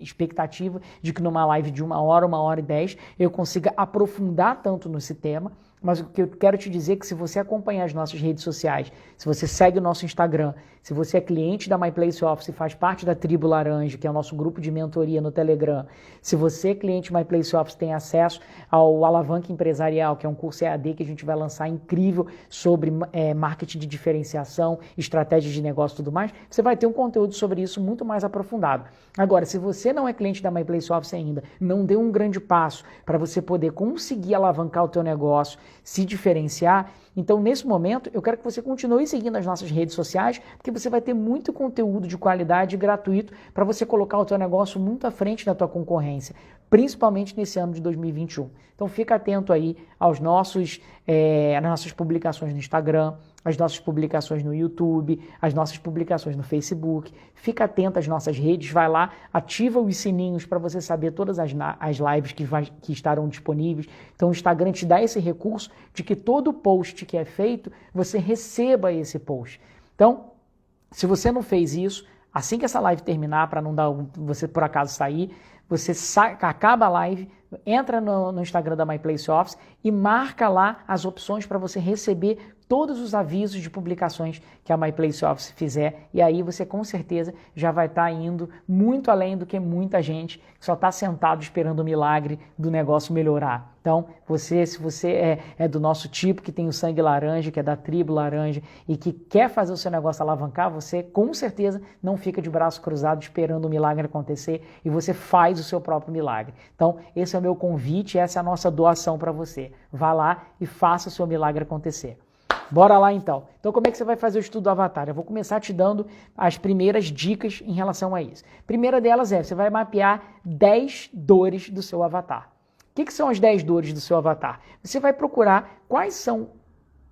expectativa de que numa live de 1 hora e 10, eu consiga aprofundar tanto nesse tema. Mas o que eu quero te dizer é que se você acompanhar as nossas redes sociais, se você segue o nosso Instagram, se você é cliente da My Place Office e faz parte da Tribo Laranja, que é o nosso grupo de mentoria no Telegram, se você é cliente My Place Office, tem acesso ao Alavanca Empresarial, que é um curso EAD que a gente vai lançar incrível sobre marketing de diferenciação, estratégias de negócio e tudo mais, você vai ter um conteúdo sobre isso muito mais aprofundado. Agora, se você não é cliente da My Place Office ainda, não deu um grande passo para você poder conseguir alavancar o teu negócio, se diferenciar, então nesse momento eu quero que você continue seguindo as nossas redes sociais, porque você vai ter muito conteúdo de qualidade gratuito para você colocar o teu negócio muito à frente da tua concorrência, principalmente nesse ano de 2021. Então fica atento aí aos às nossas publicações no Instagram, as nossas publicações no YouTube, as nossas publicações no Facebook. Fica atento às nossas redes, vai lá, ativa os sininhos para você saber todas as lives que estarão disponíveis. Então o Instagram te dá esse recurso de que todo post que é feito, você receba esse post. Então, se você não fez isso, assim que essa live terminar, para não dar você por acaso sair, você acaba a live, entra no Instagram da My Place Office e marca lá as opções para você receber todos os avisos de publicações que a My Place Office fizer, e aí você com certeza já vai estar indo muito além do que muita gente que só está sentado esperando o milagre do negócio melhorar. Então, se você é do nosso tipo, que tem o sangue laranja, que é da tribo laranja e que quer fazer o seu negócio alavancar, você com certeza não fica de braço cruzado esperando o milagre acontecer e você faz o seu próprio milagre. Então, esse é o meu convite, essa é a nossa doação para você. Vá lá e faça o seu milagre acontecer. Bora lá então. Então como é que você vai fazer o estudo do avatar? Eu vou começar te dando as primeiras dicas em relação a isso. A primeira delas você vai mapear 10 dores do seu avatar. O que são as 10 dores do seu avatar? Você vai procurar quais são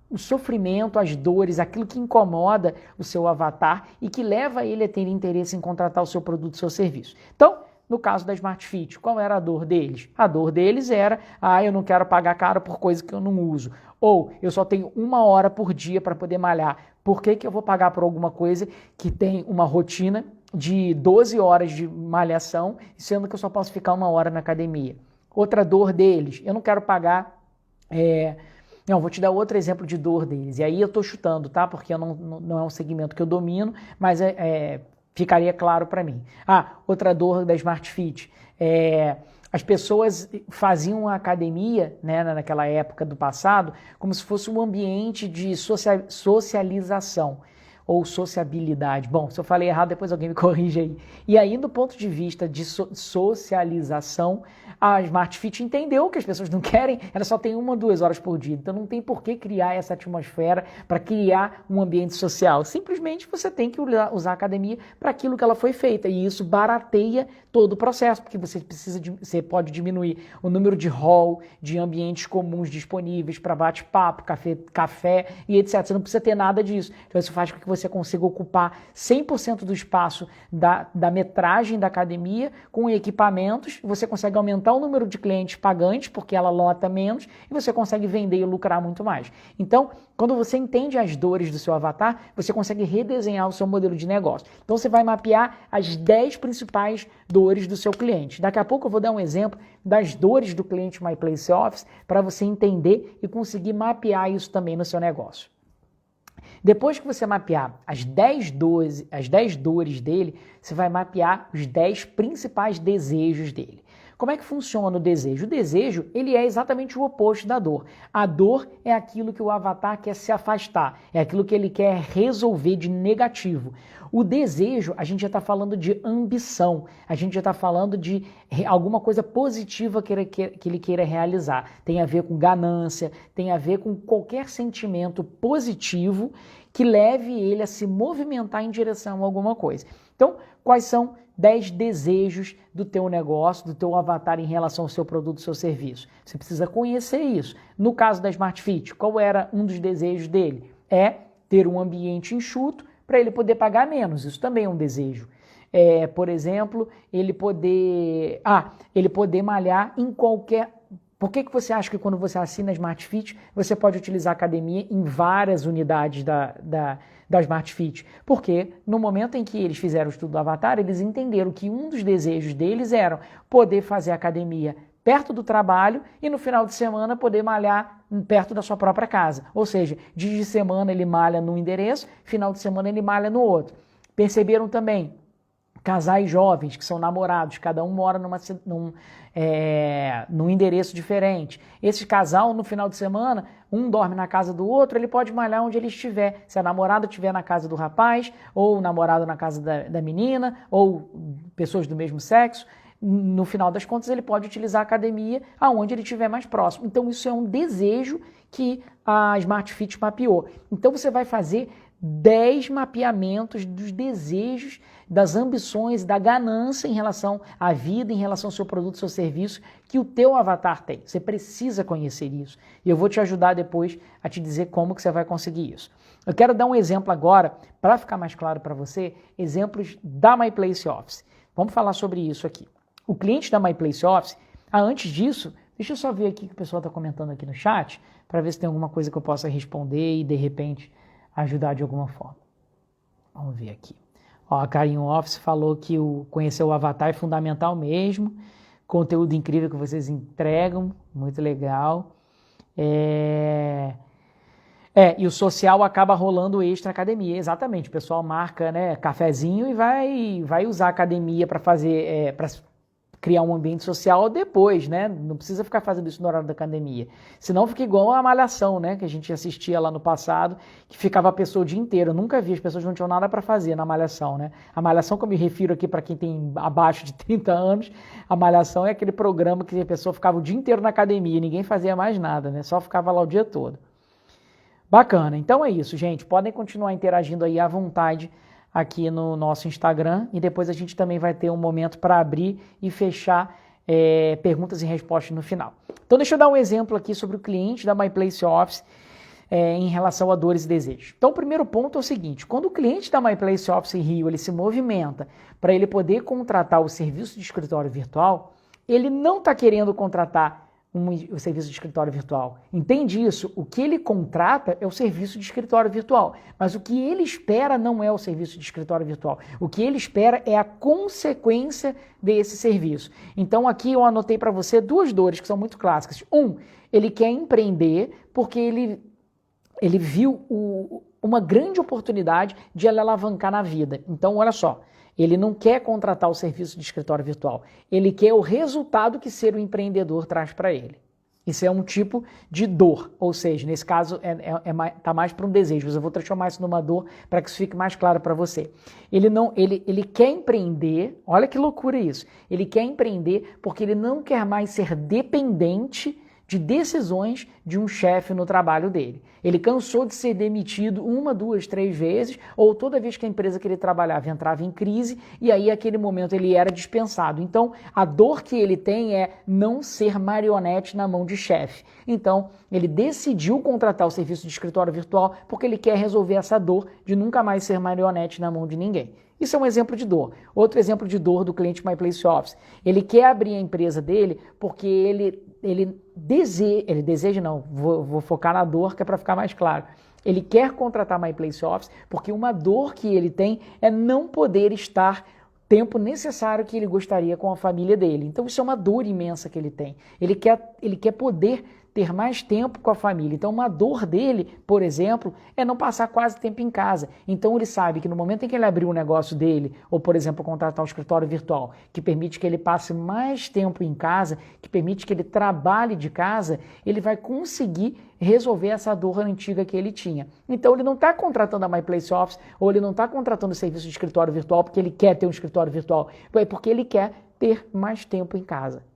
o sofrimento, as dores, aquilo que incomoda o seu avatar e que leva ele a ter interesse em contratar o seu produto, o seu serviço. Então, no caso da Smart Fit, qual era a dor deles? A dor deles era, eu não quero pagar caro por coisa que eu não uso. Ou, eu só tenho 1 hora por dia para poder malhar. Por que eu vou pagar por alguma coisa que tem uma rotina de 12 horas de malhação, sendo que eu só posso ficar 1 hora na academia? Outra dor deles, eu não quero pagar... Não, vou te dar outro exemplo de dor deles. E aí eu estou chutando, tá? Porque não é um segmento que eu domino, mas ficaria claro para mim. Outra dor da Smart Fit. As pessoas faziam a academia, né, naquela época do passado, como se fosse um ambiente de socialização ou sociabilidade. Bom, se eu falei errado, depois alguém me corrige aí. E aí, do ponto de vista de socialização, A Smart Fit entendeu que as pessoas não querem, ela só tem 1 ou 2 horas por dia, então não tem por que criar essa atmosfera para criar um ambiente social. Simplesmente você tem que usar a academia para aquilo que ela foi feita, e isso barateia todo o processo, porque você pode diminuir o número de hall, de ambientes comuns disponíveis para bate-papo, café e etc. Você não precisa ter nada disso. Então isso faz com que você consiga ocupar 100% do espaço da metragem da academia com equipamentos, você consegue aumentar o número de clientes pagantes, porque ela lota menos, e você consegue vender e lucrar muito mais. Então, quando você entende as dores do seu avatar, você consegue redesenhar o seu modelo de negócio. Então você vai mapear as 10 principais dores do seu cliente. Daqui a pouco eu vou dar um exemplo das dores do cliente My Place Office para você entender e conseguir mapear isso também no seu negócio. Depois que você mapear as 10 dores dele, você vai mapear os 10 principais desejos dele. Como é que funciona o desejo? O desejo, ele é exatamente o oposto da dor. A dor é aquilo que o avatar quer se afastar, é aquilo que ele quer resolver de negativo. O desejo, a gente já está falando de ambição, a gente já está falando de alguma coisa positiva que ele queira realizar. Tem a ver com ganância, tem a ver com qualquer sentimento positivo que leve ele a se movimentar em direção a alguma coisa. Então, quais são 10 desejos do teu negócio, do teu avatar em relação ao seu produto, ao seu serviço? Você precisa conhecer isso. No caso da Smart Fit, qual era um dos desejos dele? É ter um ambiente enxuto para ele poder pagar menos. Isso também é um desejo. Por exemplo, ele poder malhar em qualquer... Por que você acha que quando você assina a Smart Fit, você pode utilizar a academia em várias unidades da Smart Fit? Porque no momento em que eles fizeram o estudo do avatar, eles entenderam que um dos desejos deles era poder fazer academia perto do trabalho e no final de semana poder malhar perto da sua própria casa. Ou seja, dia de semana ele malha num endereço, final de semana ele malha no outro. Perceberam também casais jovens que são namorados, cada um mora num endereço diferente. Esse casal, no final de semana, um dorme na casa do outro, ele pode malhar onde ele estiver. Se a namorada estiver na casa do rapaz, ou o namorado na casa da menina, ou pessoas do mesmo sexo, no final das contas ele pode utilizar a academia aonde ele estiver mais próximo. Então isso é um desejo que a Smart Fit mapeou. Então você vai fazer 10 mapeamentos dos desejos, das ambições, da ganância em relação à vida, em relação ao seu produto, ao seu serviço, que o teu avatar tem. Você precisa conhecer isso. E eu vou te ajudar depois a te dizer como que você vai conseguir isso. Eu quero dar um exemplo agora, para ficar mais claro para você, exemplos da My Place Office. Vamos falar sobre isso aqui. O cliente da My Place Office, antes disso, deixa eu só ver aqui o que o pessoal está comentando aqui no chat, para ver se tem alguma coisa que eu possa responder e, de repente, ajudar de alguma forma. Vamos ver aqui. Ó, a Carinho Office falou que conhecer o avatar é fundamental mesmo. Conteúdo incrível que vocês entregam, muito legal. E o social acaba rolando extra academia, exatamente. O pessoal marca, né, cafezinho e vai usar a academia para fazer, para criar um ambiente social depois, né? Não precisa ficar fazendo isso no horário da academia. Senão fica igual a Malhação, né? Que a gente assistia lá no passado, que ficava a pessoa o dia inteiro. Eu nunca vi, as pessoas não tinham nada para fazer na Malhação, né? A Malhação, que eu me refiro aqui para quem tem abaixo de 30 anos, a Malhação é aquele programa que a pessoa ficava o dia inteiro na academia e ninguém fazia mais nada, né? Só ficava lá o dia todo. Bacana. Então é isso, gente. Podem continuar interagindo aí à vontade aqui no nosso Instagram, e depois a gente também vai ter um momento para abrir e fechar perguntas e respostas no final. Então deixa eu dar um exemplo aqui sobre o cliente da My Place Office em relação a dores e desejos. Então o primeiro ponto é o seguinte: quando o cliente da My Place Office Rio ele se movimenta para ele poder contratar o serviço de escritório virtual, ele não está querendo contratar o serviço de escritório virtual. Entende isso? O que ele contrata é o serviço de escritório virtual, mas o que ele espera não é o serviço de escritório virtual. O que ele espera é a consequência desse serviço. Então aqui eu anotei para você 2 dores que são muito clássicas. Ele quer empreender porque ele viu uma grande oportunidade de ele alavancar na vida. Então olha só, ele não quer contratar o serviço de escritório virtual. Ele quer o resultado que ser um empreendedor traz para ele. Isso é um tipo de dor, ou seja, nesse caso tá mais para um desejo. Eu vou transformar isso numa dor para que isso fique mais claro para você. Ele quer empreender, olha que loucura isso. Ele quer empreender porque ele não quer mais ser dependente de decisões de um chefe no trabalho dele. Ele cansou de ser demitido 1, 2, 3 vezes, ou toda vez que a empresa que ele trabalhava entrava em crise, e aí, naquele momento, ele era dispensado. Então, a dor que ele tem é não ser marionete na mão de chefe. Então, ele decidiu contratar o serviço de escritório virtual porque ele quer resolver essa dor de nunca mais ser marionete na mão de ninguém. Isso é um exemplo de dor. Outro exemplo de dor do cliente MyPlace Office. Ele quer abrir a empresa dele porque ele deseja, não, vou focar na dor que é para ficar mais claro. Ele quer contratar MyPlace Office porque uma dor que ele tem é não poder estar tempo necessário que ele gostaria com a família dele. Então isso é uma dor imensa que ele tem. Ele quer poder ter mais tempo com a família. Então uma dor dele, por exemplo, é não passar quase tempo em casa. Então ele sabe que no momento em que ele abrir o negócio dele, ou por exemplo contratar um escritório virtual, que permite que ele passe mais tempo em casa, que permite que ele trabalhe de casa, ele vai conseguir resolver essa dor antiga que ele tinha. Então ele não está contratando a MyPlace Office, ou ele não está contratando o serviço de escritório virtual porque ele quer ter um escritório virtual, é porque ele quer ter mais tempo em casa.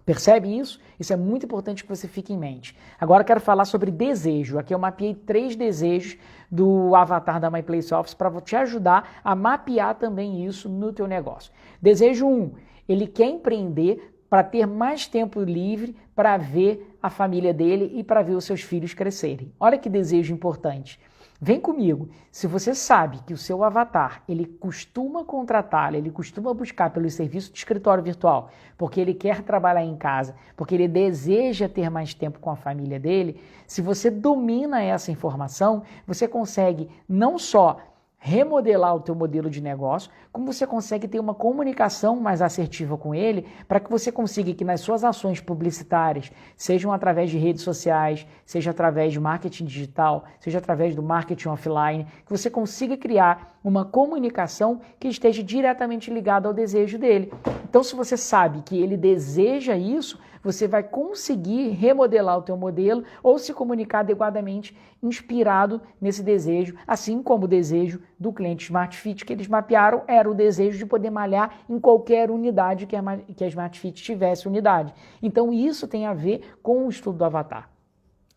Percebe isso? Isso é muito importante que você fique em mente. Agora eu quero falar sobre desejo. Aqui eu mapeei 3 desejos do avatar da MyPlace Office para te ajudar a mapear também isso no teu negócio. Desejo 1, ele quer empreender para ter mais tempo livre para ver a família dele e para ver os seus filhos crescerem. Olha que desejo importante. Vem comigo, se você sabe que o seu avatar, ele costuma contratar, ele costuma buscar pelo serviço de escritório virtual, porque ele quer trabalhar em casa, porque ele deseja ter mais tempo com a família dele, se você domina essa informação, você consegue não só remodelar o teu modelo de negócio, como você consegue ter uma comunicação mais assertiva com ele, para que você consiga que nas suas ações publicitárias, sejam através de redes sociais, seja através de marketing digital, seja através do marketing offline, que você consiga criar uma comunicação que esteja diretamente ligada ao desejo dele. Então, se você sabe que ele deseja isso, você vai conseguir remodelar o teu modelo ou se comunicar adequadamente inspirado nesse desejo, assim como o desejo do cliente Smart Fit que eles mapearam era o desejo de poder malhar em qualquer unidade que a Smart Fit tivesse unidade. Então isso tem a ver com o estudo do avatar.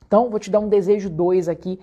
Então, vou te dar um desejo 2 aqui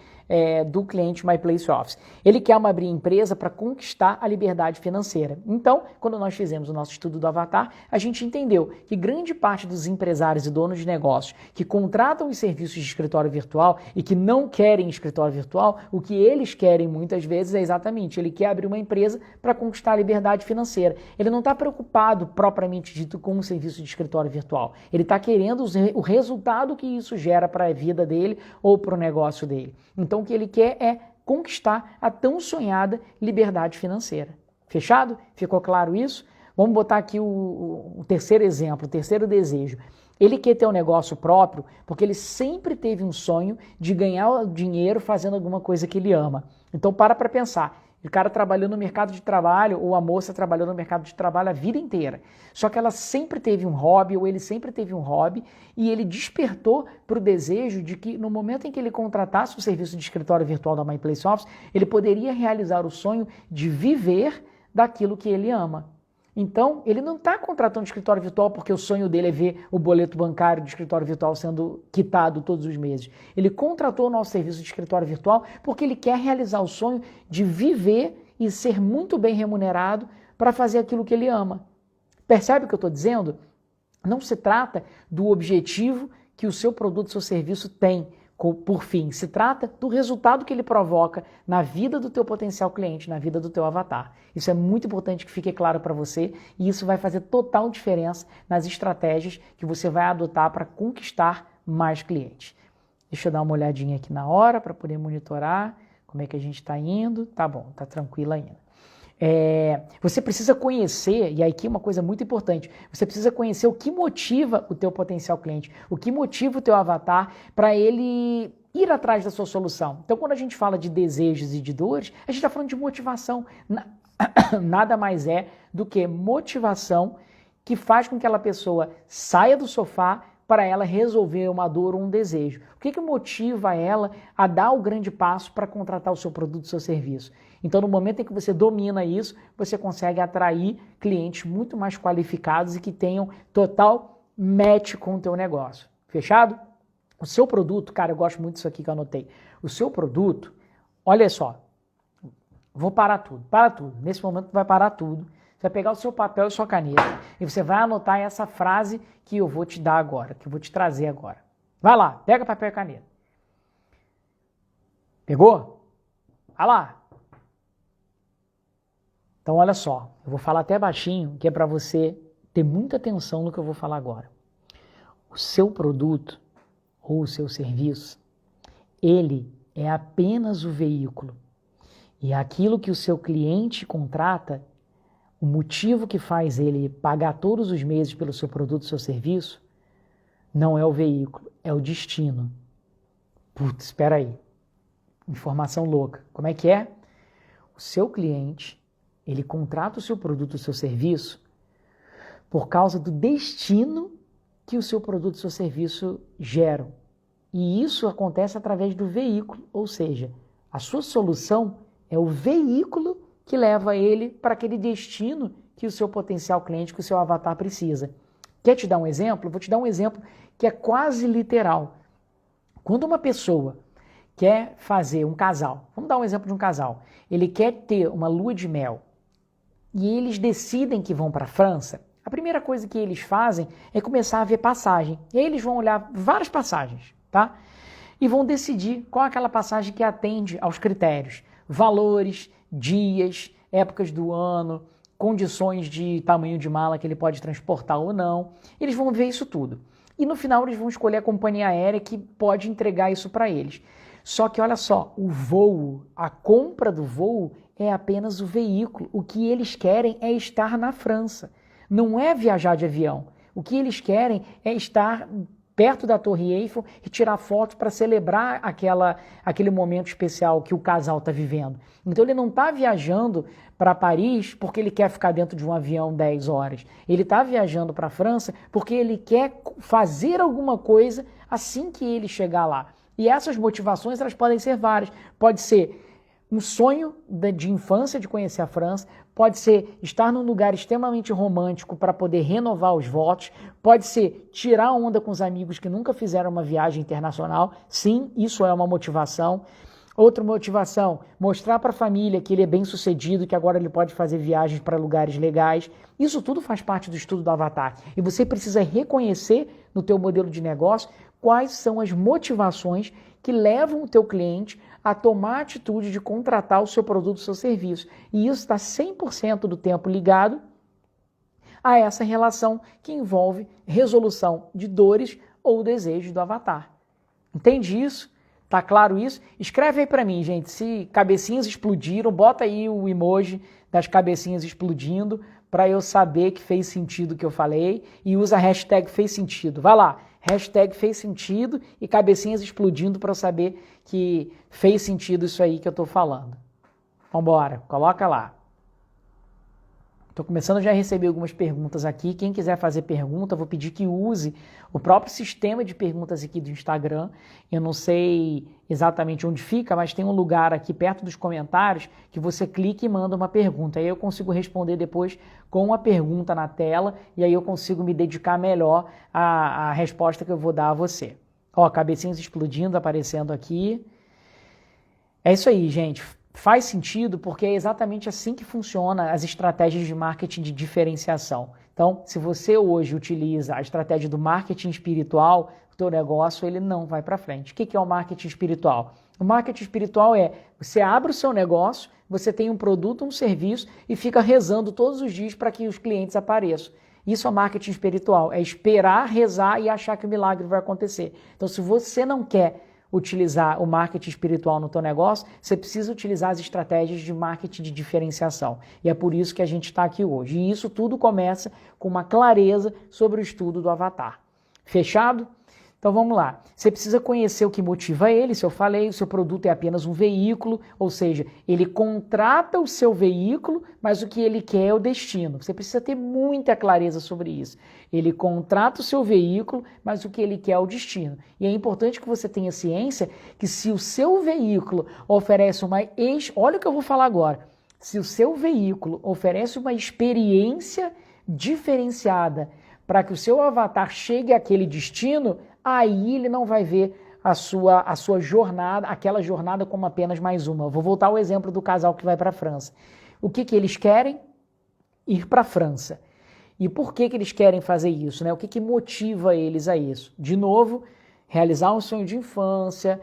do cliente MyPlace Office. Ele quer abrir empresa para conquistar a liberdade financeira. Então, quando nós fizemos o nosso estudo do avatar, a gente entendeu que grande parte dos empresários e donos de negócios que contratam os serviços de escritório virtual e que não querem escritório virtual, o que eles querem muitas vezes é exatamente, ele quer abrir uma empresa para conquistar a liberdade financeira. Ele não está preocupado propriamente dito com o serviço de escritório virtual. Ele está querendo o resultado que isso gera para a vida dele ou para o negócio dele. Então, o que ele quer é conquistar a tão sonhada liberdade financeira. Fechado? Ficou claro isso? Vamos botar aqui o terceiro exemplo, o terceiro desejo. Ele quer ter um negócio próprio porque ele sempre teve um sonho de ganhar dinheiro fazendo alguma coisa que ele ama. Então, para pensar. O cara trabalhou no mercado de trabalho, ou a moça trabalhou no mercado de trabalho a vida inteira. Só que ela sempre teve um hobby, ou ele sempre teve um hobby, e ele despertou para o desejo de que no momento em que ele contratasse o serviço de escritório virtual da MyPlace Office, ele poderia realizar o sonho de viver daquilo que ele ama. Então, ele não está contratando escritório virtual porque o sonho dele é ver o boleto bancário do escritório virtual sendo quitado todos os meses. Ele contratou o nosso serviço de escritório virtual porque ele quer realizar o sonho de viver e ser muito bem remunerado para fazer aquilo que ele ama. Percebe o que eu estou dizendo? Não se trata do objetivo que o seu produto, seu serviço tem. Por fim, se trata do resultado que ele provoca na vida do teu potencial cliente, na vida do teu avatar. Isso é muito importante que fique claro para você e isso vai fazer total diferença nas estratégias que você vai adotar para conquistar mais clientes. Deixa eu dar uma olhadinha aqui na hora para poder monitorar como é que a gente está indo. Tá bom, tá tranquilo ainda. Você precisa conhecer, e aqui uma coisa muito importante, você precisa conhecer o que motiva o teu potencial cliente, o que motiva o teu avatar para ele ir atrás da sua solução. Então, quando a gente fala de desejos e de dores, a gente está falando de motivação. Nada mais é do que motivação que faz com que aquela pessoa saia do sofá, para ela resolver uma dor ou um desejo? O que motiva ela a dar o grande passo para contratar o seu produto, o seu serviço? Então, no momento em que você domina isso, você consegue atrair clientes muito mais qualificados e que tenham total match com o teu negócio. Fechado? O seu produto, cara, eu gosto muito disso aqui que eu anotei. O seu produto, olha só, vou parar tudo, para tudo. Nesse momento vai parar tudo. Você vai pegar o seu papel e sua caneta e você vai anotar essa frase que eu vou te dar agora, que eu vou te trazer agora. Vai lá, pega papel e caneta. Pegou? Vai lá. Então, olha só, eu vou falar até baixinho, que é para você ter muita atenção no que eu vou falar agora. O seu produto ou o seu serviço, ele é apenas o veículo. E aquilo que o seu cliente contrata, o motivo que faz ele pagar todos os meses pelo seu produto, seu serviço, não é o veículo, é o destino. Putz, espera aí. Informação louca. Como é que é? O seu cliente, ele contrata o seu produto, o seu serviço, por causa do destino que o seu produto, o seu serviço geram. E isso acontece através do veículo, ou seja, a sua solução é o veículo que leva ele para aquele destino que o seu potencial cliente, que o seu avatar precisa. Quer te dar um exemplo? Vou te dar um exemplo que é quase literal. Quando uma pessoa quer fazer um casal, vamos dar um exemplo de um casal, ele quer ter uma lua de mel e eles decidem que vão para a França, a primeira coisa que eles fazem é começar a ver passagem. E aí eles vão olhar várias passagens, tá? E vão decidir qual é aquela passagem que atende aos critérios. Valores, dias, épocas do ano, condições de tamanho de mala que ele pode transportar ou não. Eles vão ver isso tudo. E no final eles vão escolher a companhia aérea que pode entregar isso para eles. Só que olha só, o voo, a compra do voo é apenas o veículo. O que eles querem é estar na França. Não é viajar de avião. O que eles querem é estar perto da Torre Eiffel e tirar fotos para celebrar aquele momento especial que o casal está vivendo. Então ele não está viajando para Paris porque ele quer ficar dentro de um avião 10 horas. Ele está viajando para a França porque ele quer fazer alguma coisa assim que ele chegar lá. E essas motivações elas podem ser várias. Pode ser um sonho de infância de conhecer a França, pode ser estar num lugar extremamente romântico para poder renovar os votos, pode ser tirar onda com os amigos que nunca fizeram uma viagem internacional, sim, isso é uma motivação. Outra motivação, mostrar para a família que ele é bem sucedido, que agora ele pode fazer viagens para lugares legais. Isso tudo faz parte do estudo do avatar. E você precisa reconhecer no teu modelo de negócio quais são as motivações que levam o teu cliente a tomar a atitude de contratar o seu produto, o seu serviço. E isso está 100% do tempo ligado a essa relação que envolve resolução de dores ou desejos do avatar. Entende isso? Tá claro isso? Escreve aí para mim, gente, se cabecinhas explodiram, bota aí o emoji das cabecinhas explodindo para eu saber que fez sentido o que eu falei e usa a hashtag fez sentido. Vai lá, hashtag fez sentido e cabecinhas explodindo para eu saber que fez sentido isso aí que eu tô falando. Vambora, coloca lá. Estou começando já a receber algumas perguntas aqui. Quem quiser fazer pergunta, vou pedir que use o próprio sistema de perguntas aqui do Instagram. Eu não sei exatamente onde fica, mas tem um lugar aqui perto dos comentários que você clica e manda uma pergunta. Aí eu consigo responder depois com uma pergunta na tela e aí eu consigo me dedicar melhor à resposta que eu vou dar a você. Ó, cabecinhas explodindo, aparecendo aqui. É isso aí, gente. Faz sentido porque é exatamente assim que funciona as estratégias de marketing de diferenciação. Então, se você hoje utiliza a estratégia do marketing espiritual, o teu negócio ele não vai para frente. O que é o marketing espiritual? O marketing espiritual é você abre o seu negócio, você tem um produto, um serviço e fica rezando todos os dias para que os clientes apareçam. Isso é marketing espiritual, é esperar, rezar e achar que o milagre vai acontecer. Então, se você não quer utilizar o marketing espiritual no teu negócio, você precisa utilizar as estratégias de marketing de diferenciação. E é por isso que a gente está aqui hoje. E isso tudo começa com uma clareza sobre o estudo do avatar. Fechado? Então vamos lá, você precisa conhecer o que motiva ele, se eu falei, o seu produto é apenas um veículo, ou seja, ele contrata o seu veículo, mas o que ele quer é o destino. Você precisa ter muita clareza sobre isso. Ele contrata o seu veículo, mas o que ele quer é o destino. E é importante que você tenha ciência que se o seu veículo oferece olha o que eu vou falar agora, se o seu veículo oferece uma experiência diferenciada para que o seu avatar chegue àquele destino, aí ele não vai ver a sua jornada, aquela jornada como apenas mais uma. Eu vou voltar ao exemplo do casal que vai para a França. O que eles querem? Ir para a França. E por que eles querem fazer isso, né? O que motiva eles a isso? De novo, realizar um sonho de infância,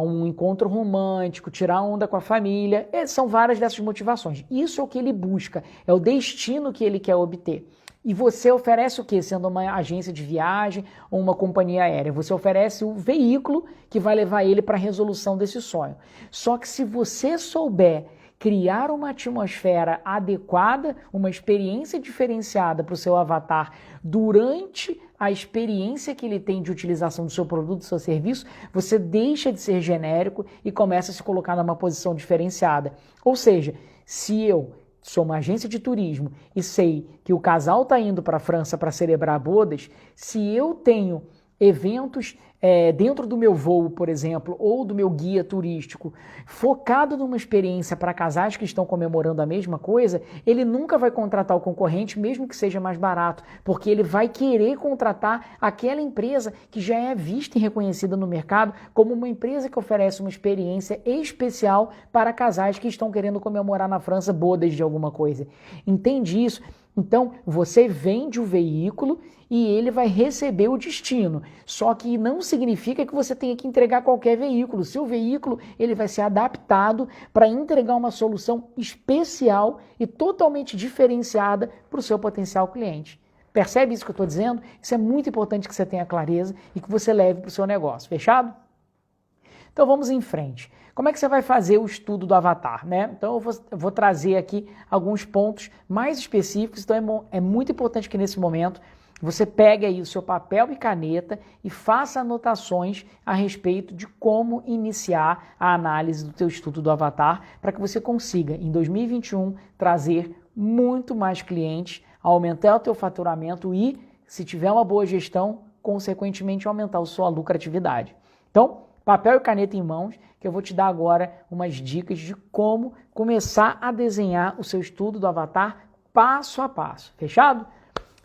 um encontro romântico, tirar onda com a família, são várias dessas motivações. Isso é o que ele busca, é o destino que ele quer obter. E você oferece o quê? Sendo uma agência de viagem ou uma companhia aérea. Você oferece o veículo que vai levar ele para a resolução desse sonho. Só que se você souber criar uma atmosfera adequada, uma experiência diferenciada para o seu avatar durante a experiência que ele tem de utilização do seu produto, do seu serviço, você deixa de ser genérico e começa a se colocar numa posição diferenciada. Ou seja, se eu sou uma agência de turismo e sei que o casal está indo para a França para celebrar bodas, se eu tenho eventos dentro do meu voo, por exemplo, ou do meu guia turístico, focado numa experiência para casais que estão comemorando a mesma coisa, ele nunca vai contratar o concorrente, mesmo que seja mais barato, porque ele vai querer contratar aquela empresa que já é vista e reconhecida no mercado como uma empresa que oferece uma experiência especial para casais que estão querendo comemorar na França bodas de alguma coisa. Entende isso? Então, você vende o veículo e ele vai receber o destino. Só que não significa que você tenha que entregar qualquer veículo. O seu veículo ele vai ser adaptado para entregar uma solução especial e totalmente diferenciada para o seu potencial cliente. Percebe isso que eu estou dizendo? Isso é muito importante que você tenha clareza e que você leve para o seu negócio. Fechado? Então vamos em frente. Como é que você vai fazer o estudo do avatar, né? Então eu vou trazer aqui alguns pontos mais específicos. Então é muito importante que nesse momento você pegue aí o seu papel e caneta e faça anotações a respeito de como iniciar a análise do teu estudo do avatar para que você consiga, em 2021, trazer muito mais clientes, aumentar o teu faturamento e, se tiver uma boa gestão, consequentemente aumentar a sua lucratividade. Então, papel e caneta em mãos, que eu vou te dar agora umas dicas de como começar a desenhar o seu estudo do avatar passo a passo. Fechado?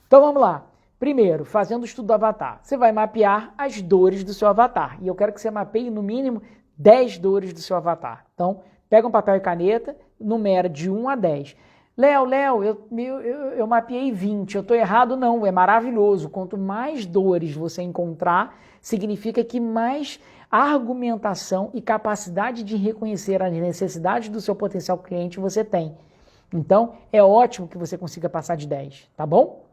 Então vamos lá. Primeiro, fazendo o estudo do avatar, você vai mapear as dores do seu avatar. E eu quero que você mapeie no mínimo 10 dores do seu avatar. Então, pega um papel e caneta, numera de 1 a 10. Léo, eu mapeei 20, eu estou errado? Não, é maravilhoso. Quanto mais dores você encontrar, significa que mais argumentação e capacidade de reconhecer as necessidades do seu potencial cliente você tem. Então, é ótimo que você consiga passar de 10, tá bom?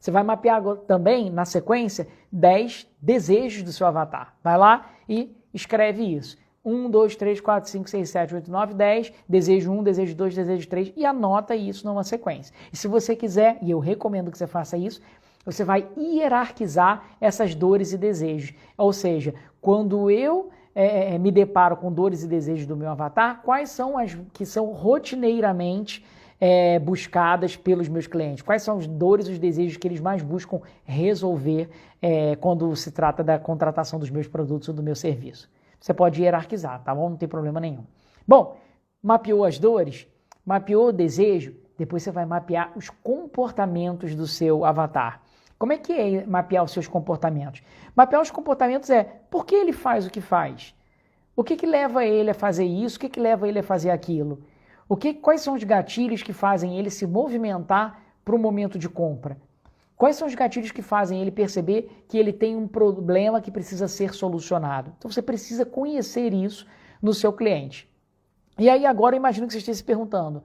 Você vai mapear também, na sequência, 10 desejos do seu avatar. Vai lá e escreve isso. 1, 2, 3, 4, 5, 6, 7, 8, 9, 10, desejo 1, desejo 2, desejo 3 e anota isso numa sequência. E se você quiser, e eu recomendo que você faça isso, você vai hierarquizar essas dores e desejos. Ou seja, quando eu me deparo com dores e desejos do meu avatar, quais são as que são rotineiramente buscadas pelos meus clientes? Quais são as dores e os desejos que eles mais buscam resolver quando se trata da contratação dos meus produtos ou do meu serviço? Você pode hierarquizar, tá bom? Não tem problema nenhum. Bom, mapeou as dores, mapeou o desejo, depois você vai mapear os comportamentos do seu avatar. Como é que é mapear os seus comportamentos? Mapear os comportamentos por que ele faz o que faz? O que leva ele a fazer isso? O que leva ele a fazer aquilo? Quais são os gatilhos que fazem ele se movimentar para o momento de compra? Quais são os gatilhos que fazem ele perceber que ele tem um problema que precisa ser solucionado? Então você precisa conhecer isso no seu cliente. E aí agora eu imagino que você esteja se perguntando,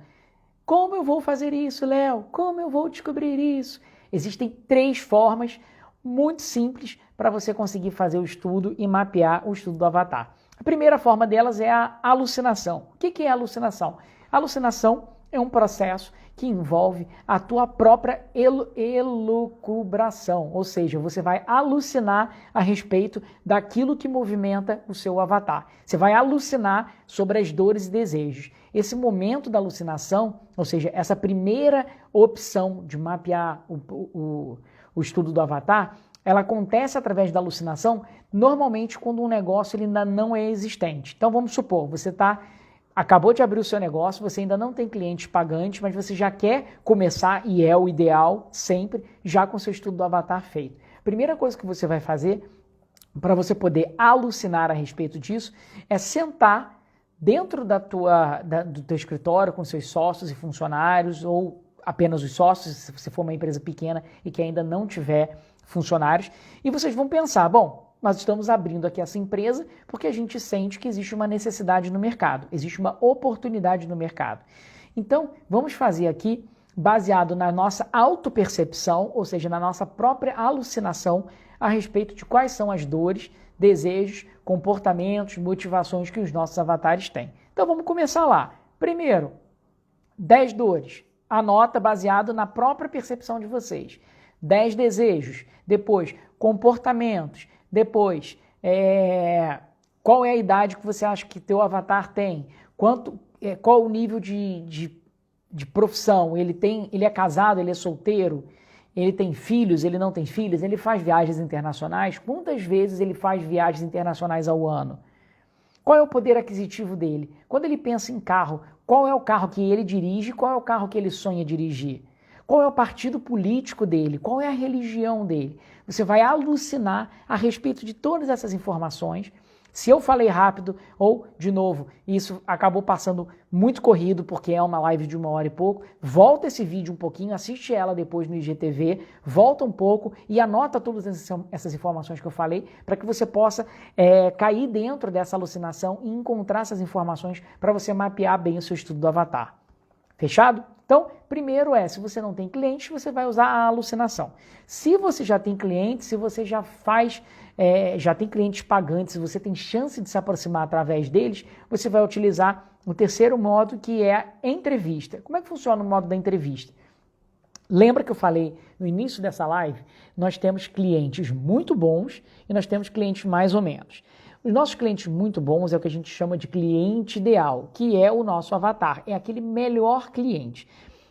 como eu vou fazer isso, Léo? Como eu vou descobrir isso? Existem 3 formas muito simples para você conseguir fazer o estudo e mapear o estudo do avatar. A primeira forma delas é a alucinação. O que é a alucinação? A alucinação é um processo que envolve a tua própria elucubração, ou seja, você vai alucinar a respeito daquilo que movimenta o seu avatar. Você vai alucinar sobre as dores e desejos. Esse momento da alucinação, ou seja, essa primeira opção de mapear o estudo do avatar, ela acontece através da alucinação, normalmente quando um negócio ele ainda não é existente. Então vamos supor, você acabou de abrir o seu negócio, você ainda não tem clientes pagantes, mas você já quer começar, e é o ideal sempre, já com o seu estudo do avatar feito. Primeira coisa que você vai fazer para você poder alucinar a respeito disso é sentar dentro do teu escritório com seus sócios e funcionários, ou apenas os sócios, se você for uma empresa pequena e que ainda não tiver funcionários, e vocês vão pensar, bom, nós estamos abrindo aqui essa empresa porque a gente sente que existe uma necessidade no mercado, existe uma oportunidade no mercado. Então, vamos fazer aqui, baseado na nossa autopercepção, ou seja, na nossa própria alucinação, a respeito de quais são as dores, desejos, comportamentos, motivações que os nossos avatares têm. Então, vamos começar lá. Primeiro, 10 dores. Anota baseado na própria percepção de vocês. 10 desejos. Depois, comportamentos. Depois, qual é a idade que você acha que teu avatar tem? Qual o nível de profissão? Ele é casado, ele é solteiro? Ele tem filhos, ele não tem filhos? Ele faz viagens internacionais? Quantas vezes ele faz viagens internacionais ao ano? Qual é o poder aquisitivo dele? Quando ele pensa em carro, qual é o carro que ele dirige? Qual é o carro que ele sonha dirigir? Qual é o partido político dele? Qual é a religião dele? Você vai alucinar a respeito de todas essas informações. Se eu falei rápido, ou, de novo, isso acabou passando muito corrido, porque é uma live de 1 hora e pouco, volta esse vídeo um pouquinho, assiste ela depois no IGTV, volta um pouco e anota todas essas informações que eu falei, para que você possa cair dentro dessa alucinação e encontrar essas informações para você mapear bem o seu estudo do avatar. Fechado? Então, primeiro se você não tem clientes, você vai usar a alucinação. Se você já tem clientes, se você já já tem clientes pagantes, se você tem chance de se aproximar através deles, você vai utilizar o terceiro modo, que é a entrevista. Como é que funciona o modo da entrevista? Lembra que eu falei no início dessa live? Nós temos clientes muito bons e nós temos clientes mais ou menos. Os nossos clientes muito bons é o que a gente chama de cliente ideal, que é o nosso avatar, é aquele melhor cliente.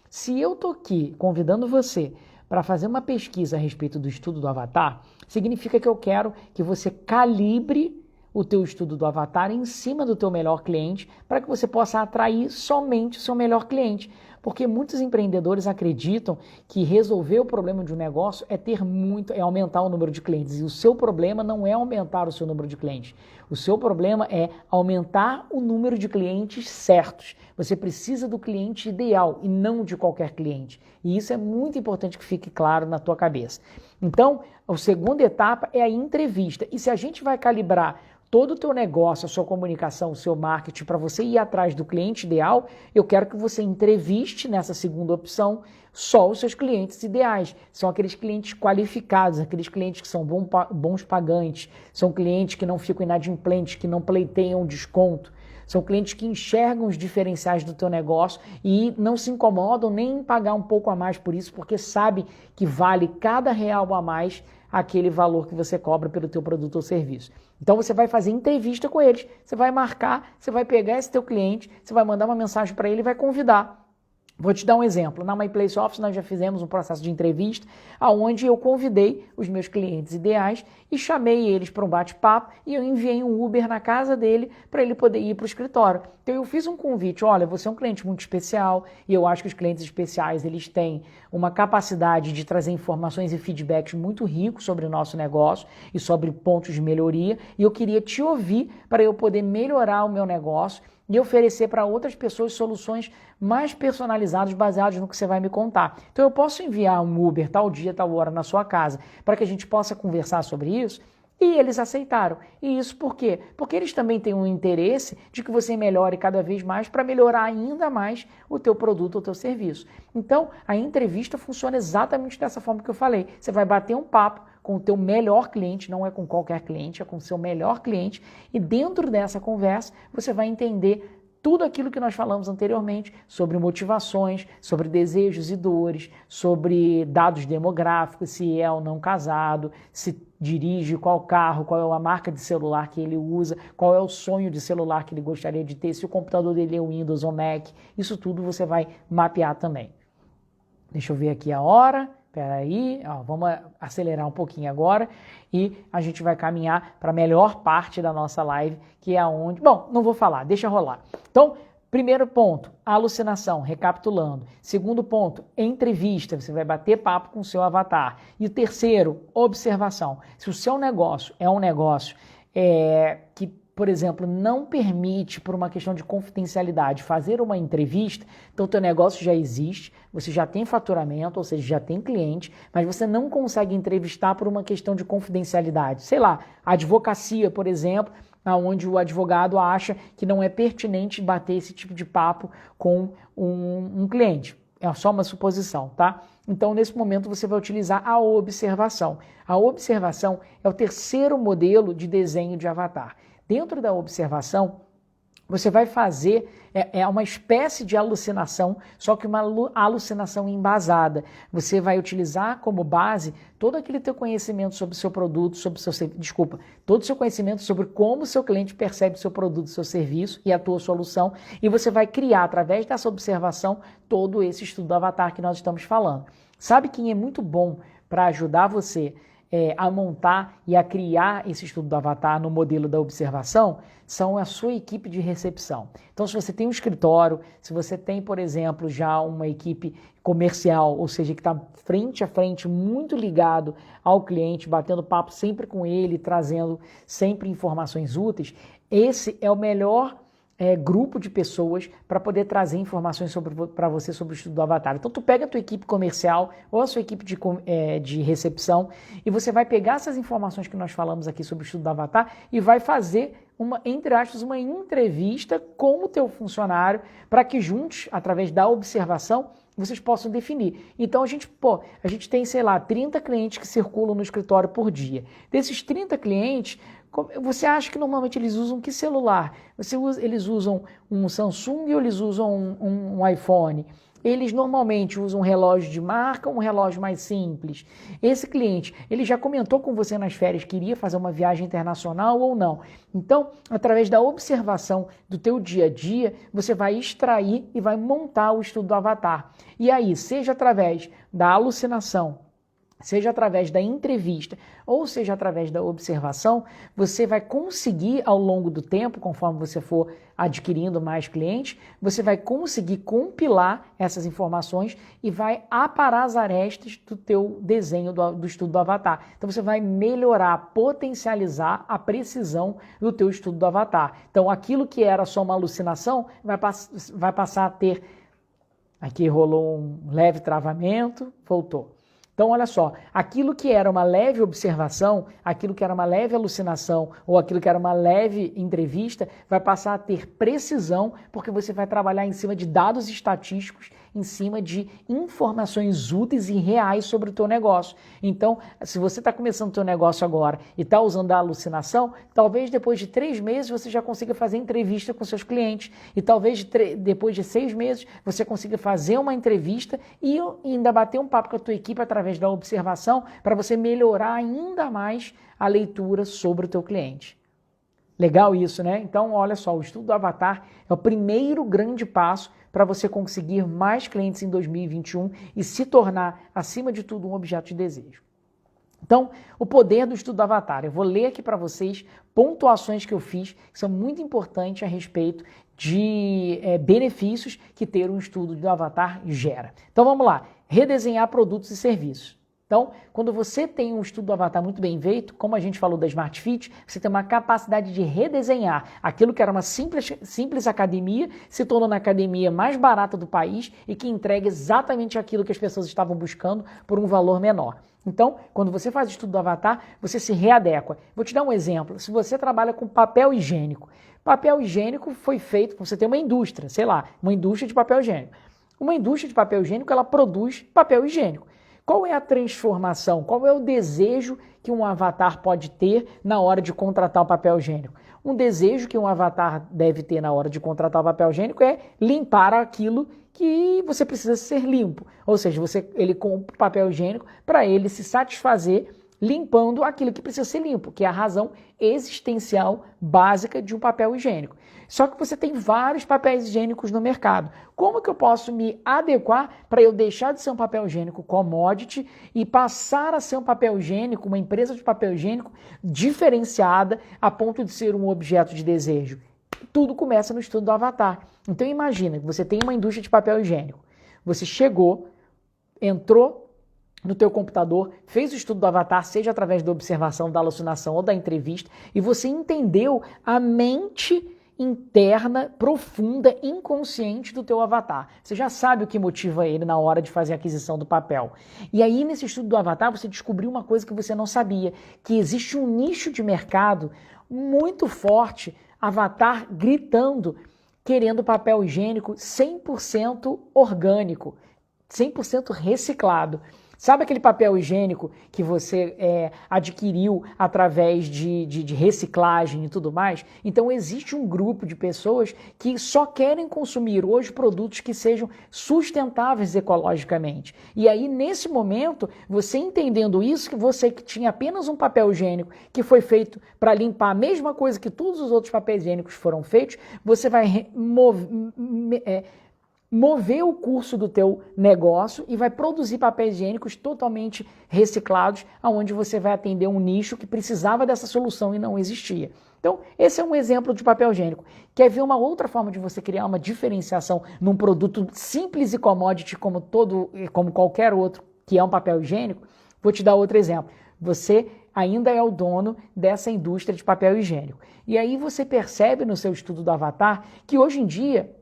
Se eu estou aqui convidando você para fazer uma pesquisa a respeito do estudo do avatar, significa que eu quero que você calibre o teu estudo do avatar em cima do teu melhor cliente para que você possa atrair somente o seu melhor cliente. Porque muitos empreendedores acreditam que resolver o problema de um negócio é aumentar o número de clientes. E o seu problema não é aumentar o seu número de clientes. O seu problema é aumentar o número de clientes certos. Você precisa do cliente ideal e não de qualquer cliente. E isso é muito importante que fique claro na tua cabeça. Então, a segunda etapa é a entrevista. E se a gente vai calibrar todo o teu negócio, a sua comunicação, o seu marketing, para você ir atrás do cliente ideal, eu quero que você entreviste nessa segunda opção só os seus clientes ideais. São aqueles clientes qualificados, aqueles clientes que são bons pagantes, são clientes que não ficam inadimplentes, que não pleiteiam desconto. São clientes que enxergam os diferenciais do teu negócio e não se incomodam nem em pagar um pouco a mais por isso, porque sabe que vale cada real a mais aquele valor que você cobra pelo teu produto ou serviço. Então você vai fazer entrevista com eles, você vai marcar, você vai pegar esse teu cliente, você vai mandar uma mensagem para ele e vai convidar. Vou te dar um exemplo. Na MyPlace Office nós já fizemos um processo de entrevista onde eu convidei os meus clientes ideais e chamei eles para um bate-papo e eu enviei um Uber na casa dele para ele poder ir para o escritório. Então eu fiz um convite, olha, você é um cliente muito especial e eu acho que os clientes especiais eles têm uma capacidade de trazer informações e feedbacks muito ricos sobre o nosso negócio e sobre pontos de melhoria e eu queria te ouvir para eu poder melhorar o meu negócio e oferecer para outras pessoas soluções mais personalizadas baseadas no que você vai me contar. Então eu posso enviar um Uber tal dia, tal hora na sua casa para que a gente possa conversar sobre isso? E eles aceitaram. E isso por quê? Porque eles também têm um interesse de que você melhore cada vez mais para melhorar ainda mais o teu produto ou o teu serviço. Então, a entrevista funciona exatamente dessa forma que eu falei. Você vai bater um papo com o teu melhor cliente, não é com qualquer cliente, é com o seu melhor cliente. E dentro dessa conversa, você vai entender tudo aquilo que nós falamos anteriormente sobre motivações, sobre desejos e dores, sobre dados demográficos, se é ou não casado, se dirige qual carro, qual é a marca de celular que ele usa, qual é o sonho de celular que ele gostaria de ter, se o computador dele é Windows ou Mac, isso tudo você vai mapear também. Deixa eu ver aqui a hora. Espera aí, vamos acelerar um pouquinho agora e a gente vai caminhar para a melhor parte da nossa live, que é aonde... Bom, não vou falar, deixa rolar. Então, primeiro ponto, alucinação, recapitulando. Segundo ponto, entrevista, você vai bater papo com o seu avatar. E o terceiro, observação. Se o seu negócio é um negócio que, por exemplo, não permite, por uma questão de confidencialidade, fazer uma entrevista, então o teu negócio já existe, você já tem faturamento, ou seja, já tem cliente, mas você não consegue entrevistar por uma questão de confidencialidade. Sei lá, advocacia, por exemplo, onde o advogado acha que não é pertinente bater esse tipo de papo com um cliente. É só uma suposição, tá? Então, nesse momento, você vai utilizar a observação. A observação é o terceiro modelo de desenho de avatar. Dentro da observação, você vai fazer uma espécie de alucinação, só que uma alucinação embasada. Você vai utilizar como base todo aquele teu conhecimento sobre o seu produto, todo o seu conhecimento sobre como o seu cliente percebe o seu produto, o seu serviço e a tua solução, e você vai criar, através dessa observação, todo esse estudo do avatar que nós estamos falando. Sabe quem é muito bom para ajudar você a montar e a criar esse estudo do avatar no modelo da observação? São a sua equipe de recepção. Então, se você tem um escritório, se você tem, por exemplo, já uma equipe comercial, ou seja, que está frente a frente, muito ligado ao cliente, batendo papo sempre com ele, trazendo sempre informações úteis, esse é o melhor grupo de pessoas para poder trazer informações para você sobre o estudo do avatar. Então, tu pega a tua equipe comercial ou a sua equipe de recepção e você vai pegar essas informações que nós falamos aqui sobre o estudo do avatar e vai fazer entre aspas, uma entrevista com o teu funcionário para que juntos, através da observação, vocês possam definir. Então, a gente tem, sei lá, 30 clientes que circulam no escritório por dia. Desses 30 clientes, você acha que normalmente eles usam que celular? Eles usam um Samsung ou eles usam um iPhone? Eles normalmente usam um relógio de marca ou um relógio mais simples? Esse cliente, ele já comentou com você nas férias que iria fazer uma viagem internacional ou não? Então, através da observação do teu dia a dia, você vai extrair e vai montar o estudo do avatar. E aí, seja através da alucinação, seja através da entrevista ou seja através da observação, você vai conseguir ao longo do tempo, conforme você for adquirindo mais clientes, você vai conseguir compilar essas informações e vai aparar as arestas do teu desenho do estudo do avatar. Então você vai melhorar, potencializar a precisão do teu estudo do avatar. Então aquilo que era só uma alucinação vai passar a ter... Aqui rolou um leve travamento, voltou. Então, olha só, aquilo que era uma leve observação, aquilo que era uma leve alucinação ou aquilo que era uma leve entrevista, vai passar a ter precisão, porque você vai trabalhar em cima de dados estatísticos, em cima de informações úteis e reais sobre o teu negócio. Então, se você está começando o teu negócio agora e está usando a alucinação, talvez depois de 3 meses você já consiga fazer entrevista com seus clientes e talvez depois de 6 meses você consiga fazer uma entrevista e ainda bater um papo com a tua equipe através da observação para você melhorar ainda mais a leitura sobre o teu cliente. Legal isso, né? Então, olha só, o estudo do avatar é o primeiro grande passo para você conseguir mais clientes em 2021 e se tornar, acima de tudo, um objeto de desejo. Então, o poder do estudo do avatar. Eu vou ler aqui para vocês pontuações que eu fiz, que são muito importantes a respeito de benefícios que ter um estudo do avatar gera. Então, vamos lá. Redesenhar produtos e serviços. Então, quando você tem um estudo do avatar muito bem feito, como a gente falou da Smart Fit, você tem uma capacidade de redesenhar aquilo que era uma simples academia, se tornou a academia mais barata do país e que entrega exatamente aquilo que as pessoas estavam buscando por um valor menor. Então, quando você faz o estudo do avatar, você se readequa. Vou te dar um exemplo. Se você trabalha com papel higiênico foi feito, você tem uma indústria, sei lá, uma indústria de papel higiênico. Uma indústria de papel higiênico, ela produz papel higiênico. Qual é a transformação? Qual é o desejo que um avatar pode ter na hora de contratar o papel higiênico? Um desejo que um avatar deve ter na hora de contratar o papel higiênico é limpar aquilo que você precisa ser limpo. Ou seja, ele compra o papel higiênico para ele se satisfazer limpando aquilo que precisa ser limpo, que é a razão existencial básica de um papel higiênico. Só que você tem vários papéis higiênicos no mercado. Como que eu posso me adequar para eu deixar de ser um papel higiênico commodity e passar a ser um papel higiênico, uma empresa de papel higiênico diferenciada a ponto de ser um objeto de desejo? Tudo começa no estudo do avatar. Então imagina que você tem uma indústria de papel higiênico. Você chegou, entrou no teu computador, fez o estudo do avatar, seja através da observação, da alucinação ou da entrevista, e você entendeu a mente interna, profunda, inconsciente do teu avatar. Você já sabe o que motiva ele na hora de fazer a aquisição do papel. E aí, nesse estudo do avatar, você descobriu uma coisa que você não sabia, que existe um nicho de mercado muito forte, avatar gritando, querendo papel higiênico 100% orgânico, 100% reciclado. Sabe aquele papel higiênico que você adquiriu através de reciclagem e tudo mais? Então existe um grupo de pessoas que só querem consumir hoje produtos que sejam sustentáveis ecologicamente. E aí, nesse momento, você entendendo isso, que você que tinha apenas um papel higiênico que foi feito para limpar a mesma coisa que todos os outros papéis higiênicos foram feitos, você vai mover o curso do teu negócio e vai produzir papéis higiênicos totalmente reciclados, onde você vai atender um nicho que precisava dessa solução e não existia. Então, esse é um exemplo de papel higiênico. Quer ver uma outra forma de você criar uma diferenciação num produto simples e commodity como qualquer outro, que é um papel higiênico? Vou te dar outro exemplo. Você ainda é o dono dessa indústria de papel higiênico. E aí você percebe no seu estudo do avatar que hoje em dia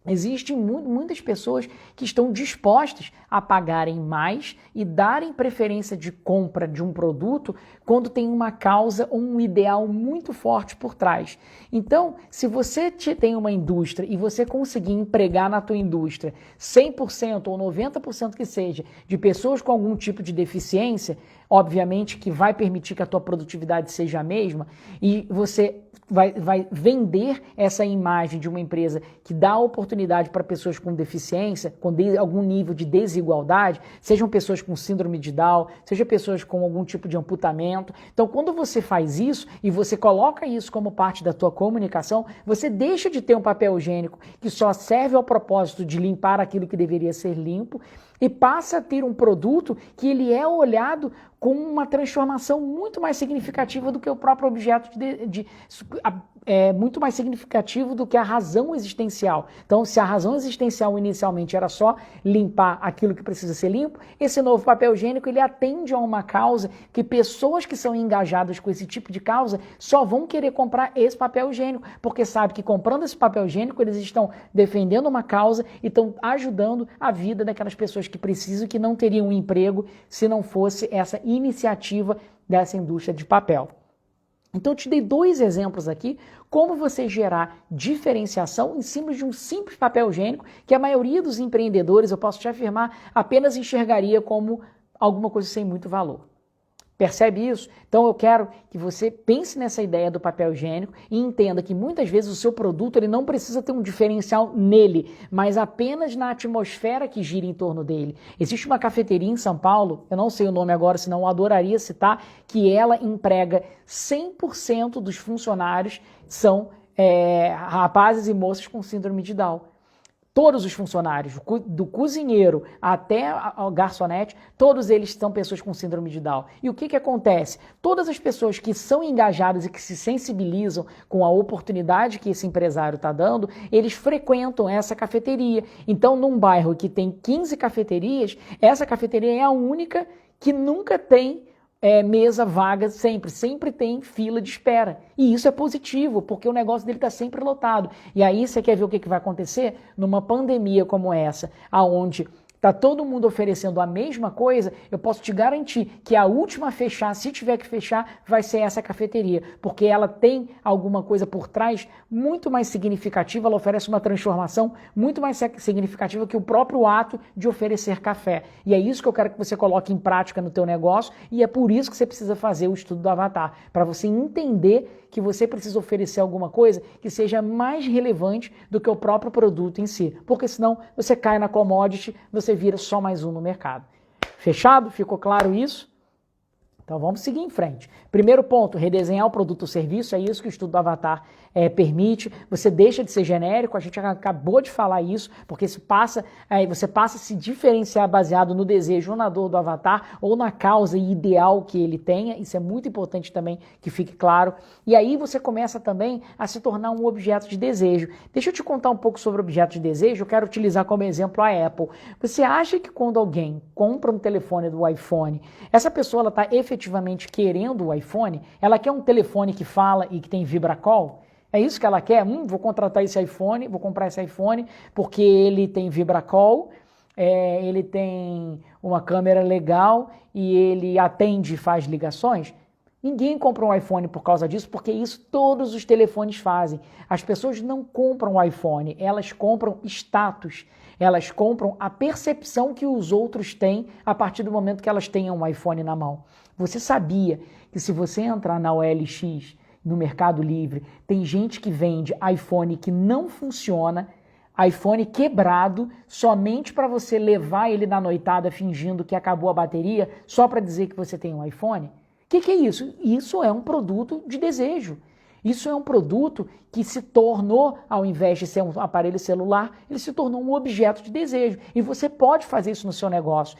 existem muitas pessoas que estão dispostas a pagarem mais e darem preferência de compra de um produto quando tem uma causa ou um ideal muito forte por trás. Então, se você tem uma indústria e você conseguir empregar na tua indústria 100% ou 90% que seja de pessoas com algum tipo de deficiência, obviamente que vai permitir que a tua produtividade seja a mesma e você vai vender essa imagem de uma empresa que dá oportunidade para pessoas com deficiência, com algum nível de desigualdade, sejam pessoas com síndrome de Down, sejam pessoas com algum tipo de amputamento. Então, quando você faz isso e você coloca isso como parte da tua comunicação, você deixa de ter um papel higiênico que só serve ao propósito de limpar aquilo que deveria ser limpo e passa a ter um produto que ele é olhado com uma transformação muito mais significativa do que o próprio objeto muito mais significativo do que a razão existencial. Então, se a razão existencial inicialmente era só limpar aquilo que precisa ser limpo, esse novo papel higiênico ele atende a uma causa que pessoas que são engajadas com esse tipo de causa só vão querer comprar esse papel higiênico, porque sabe que comprando esse papel higiênico eles estão defendendo uma causa e estão ajudando a vida daquelas pessoas que precisam, que não teriam um emprego se não fosse essa iniciativa dessa indústria de papel. Então eu te dei 2 exemplos aqui, como você gerar diferenciação em cima de um simples papel higiênico que a maioria dos empreendedores, eu posso te afirmar, apenas enxergaria como alguma coisa sem muito valor. Percebe isso? Então eu quero que você pense nessa ideia do papel higiênico e entenda que muitas vezes o seu produto ele não precisa ter um diferencial nele, mas apenas na atmosfera que gira em torno dele. Existe uma cafeteria em São Paulo, eu não sei o nome agora, senão eu adoraria citar, que ela emprega 100% dos funcionários são rapazes e moças com síndrome de Down. Todos os funcionários, do cozinheiro até a garçonete, todos eles são pessoas com síndrome de Down. E o que acontece? Todas as pessoas que são engajadas e que se sensibilizam com a oportunidade que esse empresário está dando, eles frequentam essa cafeteria. Então, num bairro que tem 15 cafeterias, essa cafeteria é a única que nunca tem mesa vaga sempre tem fila de espera. E isso é positivo, porque o negócio dele está sempre lotado. E aí você quer ver o que vai acontecer? Numa pandemia como essa, onde Está todo mundo oferecendo a mesma coisa, eu posso te garantir que a última a fechar, se tiver que fechar, vai ser essa cafeteria, porque ela tem alguma coisa por trás muito mais significativa, ela oferece uma transformação muito mais significativa que o próprio ato de oferecer café. E é isso que eu quero que você coloque em prática no teu negócio, e é por isso que você precisa fazer o estudo do avatar, para você entender que você precisa oferecer alguma coisa que seja mais relevante do que o próprio produto em si, porque senão você cai na commodity, você vira só mais um no mercado. Fechado? Ficou claro isso? Então vamos seguir em frente. Primeiro ponto, redesenhar o produto ou serviço, é isso que o estudo do avatar permite. Você deixa de ser genérico, a gente acabou de falar isso, porque você passa a se diferenciar baseado no desejo ou na dor do avatar ou na causa ideal que ele tenha. Isso é muito importante também que fique claro. E aí você começa também a se tornar um objeto de desejo. Deixa eu te contar um pouco sobre objeto de desejo, eu quero utilizar como exemplo a Apple. Você acha que quando alguém compra um telefone do iPhone, essa pessoa está efetivamente querendo o iPhone? Ela quer um telefone que fala e que tem VibraCall? É isso que ela quer? Vou contratar esse iPhone, vou comprar esse iPhone porque ele tem VibraCall, ele tem uma câmera legal e ele atende e faz ligações? Ninguém compra um iPhone por causa disso, porque isso todos os telefones fazem. As pessoas não compram o iPhone, elas compram status. Elas compram a percepção que os outros têm a partir do momento que elas tenham um iPhone na mão. Você sabia que se você entrar na OLX, no Mercado Livre, tem gente que vende iPhone que não funciona, iPhone quebrado, somente para você levar ele na noitada fingindo que acabou a bateria, só para dizer que você tem um iPhone? O que é isso? Isso é um produto de desejo. Isso é um produto que se tornou, ao invés de ser um aparelho celular, ele se tornou um objeto de desejo. E você pode fazer isso no seu negócio.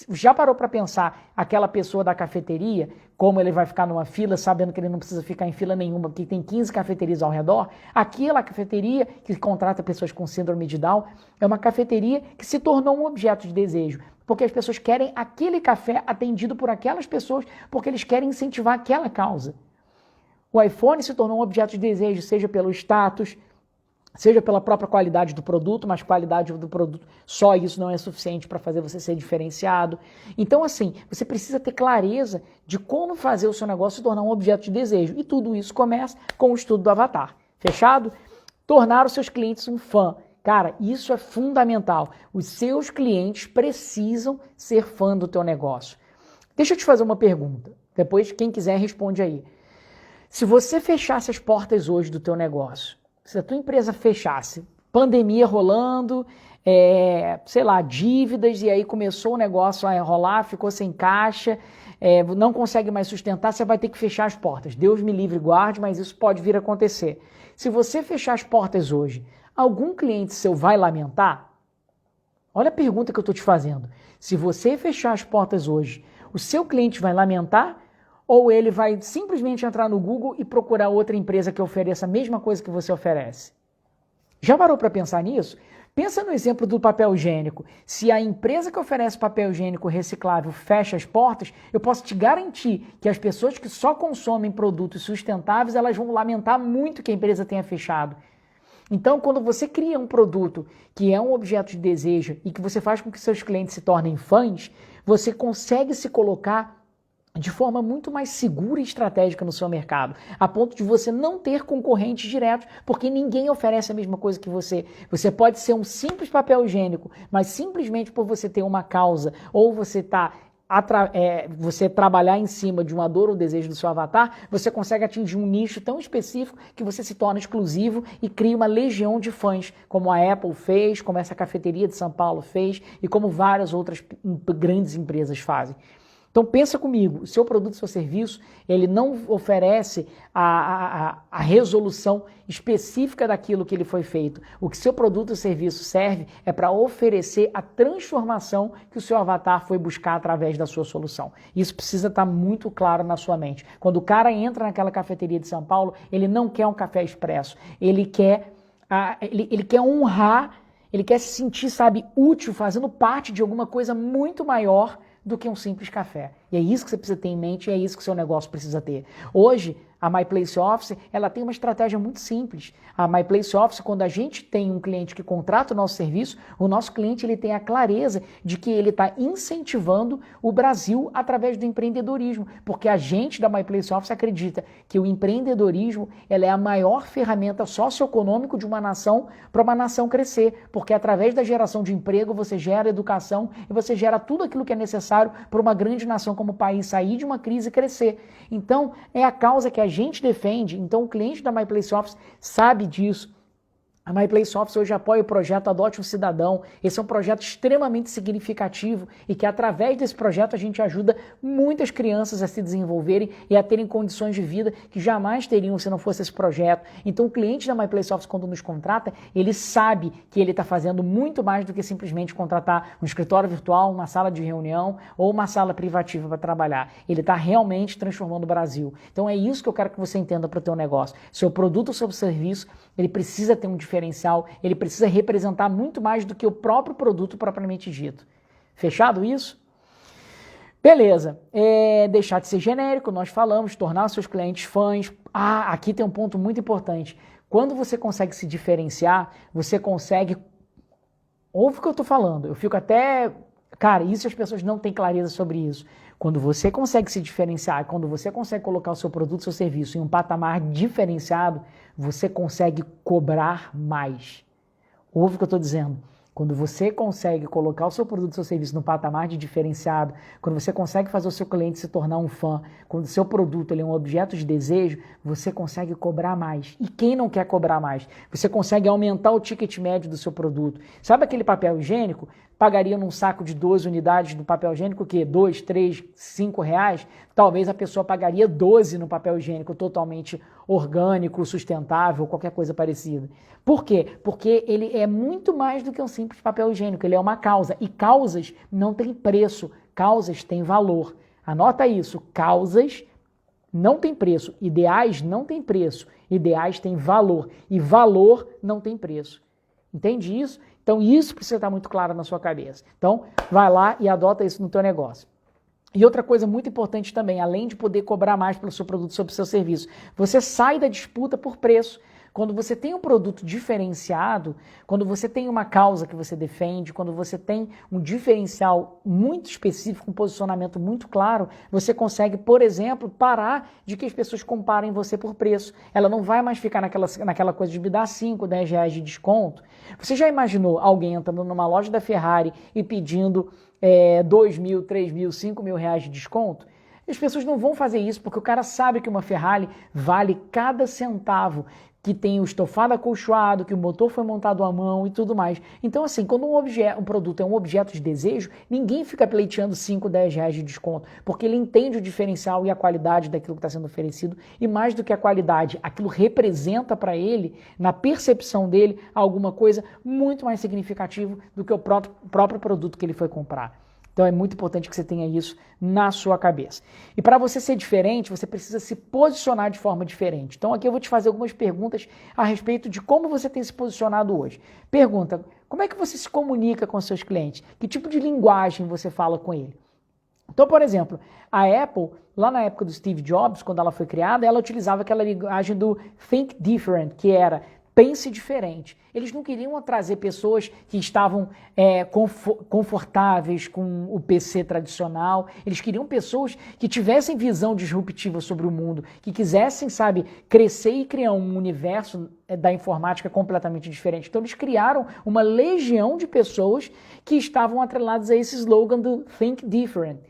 Já parou para pensar aquela pessoa da cafeteria, como ele vai ficar numa fila, sabendo que ele não precisa ficar em fila nenhuma, porque tem 15 cafeterias ao redor? Aquela cafeteria que contrata pessoas com síndrome de Down é uma cafeteria que se tornou um objeto de desejo. Porque as pessoas querem aquele café atendido por aquelas pessoas, porque eles querem incentivar aquela causa. O iPhone se tornou um objeto de desejo, seja pelo status, seja pela própria qualidade do produto, mas qualidade do produto, só isso não é suficiente para fazer você ser diferenciado. Então, assim, você precisa ter clareza de como fazer o seu negócio se tornar um objeto de desejo. E tudo isso começa com o estudo do avatar. Fechado? Tornar os seus clientes um fã. Cara, isso é fundamental. Os seus clientes precisam ser fã do teu negócio. Deixa eu te fazer uma pergunta. Depois, quem quiser, responde aí. Se você fechasse as portas hoje do teu negócio, se a tua empresa fechasse, pandemia rolando, dívidas, e aí começou o negócio a rolar, ficou sem caixa, não consegue mais sustentar, você vai ter que fechar as portas. Deus me livre e guarde, mas isso pode vir a acontecer. Se você fechar as portas hoje, algum cliente seu vai lamentar? Olha a pergunta que eu estou te fazendo. Se você fechar as portas hoje, o seu cliente vai lamentar? Ou ele vai simplesmente entrar no Google e procurar outra empresa que ofereça a mesma coisa que você oferece? Já parou para pensar nisso? Pensa no exemplo do papel higiênico. Se a empresa que oferece papel higiênico reciclável fecha as portas, eu posso te garantir que as pessoas que só consomem produtos sustentáveis, elas vão lamentar muito que a empresa tenha fechado. Então, quando você cria um produto que é um objeto de desejo e que você faz com que seus clientes se tornem fãs, você consegue se colocar de forma muito mais segura e estratégica no seu mercado, a ponto de você não ter concorrentes diretos, porque ninguém oferece a mesma coisa que você. Você pode ser um simples papel higiênico, mas simplesmente por você ter uma causa, ou você você trabalhar em cima de uma dor ou desejo do seu avatar, você consegue atingir um nicho tão específico que você se torna exclusivo e cria uma legião de fãs, como a Apple fez, como essa cafeteria de São Paulo fez e como várias outras grandes empresas fazem. Então pensa comigo, o seu produto, o seu serviço, ele não oferece a resolução específica daquilo que ele foi feito. O que seu produto ou serviço serve é para oferecer a transformação que o seu avatar foi buscar através da sua solução. Isso precisa estar muito claro na sua mente. Quando o cara entra naquela cafeteria de São Paulo, ele não quer um café expresso, ele quer honrar, ele quer se sentir, útil, fazendo parte de alguma coisa muito maior do que um simples café. E é isso que você precisa ter em mente e é isso que o seu negócio precisa ter. Hoje, A MyPlace Office, ela tem uma estratégia muito simples. A MyPlace Office, quando a gente tem um cliente que contrata o nosso serviço, o nosso cliente ele tem a clareza de que ele está incentivando o Brasil através do empreendedorismo, porque a gente da MyPlace Office acredita que o empreendedorismo ela é a maior ferramenta socioeconômica de uma nação para uma nação crescer, porque através da geração de emprego você gera educação e você gera tudo aquilo que é necessário para uma grande nação como o país sair de uma crise e crescer. Então, é a causa que a gente defende, então o cliente da MyPlace Office sabe disso. A MyPlace Office hoje apoia o projeto Adote um Cidadão. Esse é um projeto extremamente significativo e que através desse projeto a gente ajuda muitas crianças a se desenvolverem e a terem condições de vida que jamais teriam se não fosse esse projeto. Então o cliente da MyPlace Office, quando nos contrata, ele sabe que ele está fazendo muito mais do que simplesmente contratar um escritório virtual, uma sala de reunião ou uma sala privativa para trabalhar. Ele está realmente transformando o Brasil. Então é isso que eu quero que você entenda para o teu negócio. Seu produto ou seu serviço, ele precisa ter um diferencial, ele precisa representar muito mais do que o próprio produto propriamente dito. Fechado isso? Beleza. Deixar de ser genérico, nós falamos, tornar seus clientes fãs. Aqui tem um ponto muito importante. Quando você consegue se diferenciar, você consegue... Ouve o que eu estou falando, eu fico até... Cara, isso as pessoas não têm clareza sobre isso. Quando você consegue se diferenciar, quando você consegue colocar o seu produto, seu serviço em um patamar diferenciado, você consegue cobrar mais. Ouve o que eu estou dizendo. Quando você consegue colocar o seu produto, seu serviço num patamar de diferenciado, quando você consegue fazer o seu cliente se tornar um fã, quando o seu produto ele é um objeto de desejo, você consegue cobrar mais. E quem não quer cobrar mais? Você consegue aumentar o ticket médio do seu produto. Sabe aquele papel higiênico? Pagaria num saco de 12 unidades do papel higiênico o quê? 2, 3, 5 reais? Talvez a pessoa pagaria 12 no papel higiênico totalmente orgânico, sustentável, qualquer coisa parecida. Por quê? Porque ele é muito mais do que um simples papel higiênico, ele é uma causa. E causas não têm preço, causas têm valor. Anota isso, causas não têm preço, ideais não têm preço, ideais têm valor e valor não tem preço. Entende isso? Então isso precisa estar muito claro na sua cabeça. Então vai lá e adota isso no teu negócio. E outra coisa muito importante também, além de poder cobrar mais pelo seu produto, sobre o seu serviço, você sai da disputa por preço. Quando você tem um produto diferenciado, quando você tem uma causa que você defende, quando você tem um diferencial muito específico, um posicionamento muito claro, você consegue, por exemplo, parar de que as pessoas comparem você por preço. Ela não vai mais ficar naquela coisa de me dar 5, 10 reais de desconto. Você já imaginou alguém entrando numa loja da Ferrari e pedindo 2 mil, 3 mil, 5 mil reais de desconto? As pessoas não vão fazer isso porque o cara sabe que uma Ferrari vale cada centavo, que tem o estofado acolchoado, que o motor foi montado à mão e tudo mais. Então, assim, quando um produto é um objeto de desejo, ninguém fica pleiteando 5, 10 reais de desconto, porque ele entende o diferencial e a qualidade daquilo que está sendo oferecido, e mais do que a qualidade, aquilo representa para ele, na percepção dele, alguma coisa muito mais significativa do que o próprio produto que ele foi comprar. Então é muito importante que você tenha isso na sua cabeça. E para você ser diferente, você precisa se posicionar de forma diferente. Então aqui eu vou te fazer algumas perguntas a respeito de como você tem se posicionado hoje. Pergunta, como é que você se comunica com seus clientes? Que tipo de linguagem você fala com ele? Então, por exemplo, a Apple, lá na época do Steve Jobs, quando ela foi criada, ela utilizava aquela linguagem do Think Different, que era pense diferente. Eles não queriam trazer pessoas que estavam confortáveis com o PC tradicional. Eles queriam pessoas que tivessem visão disruptiva sobre o mundo, que quisessem, sabe, crescer e criar um universo da informática completamente diferente. Então eles criaram uma legião de pessoas que estavam atreladas a esse slogan do Think Different.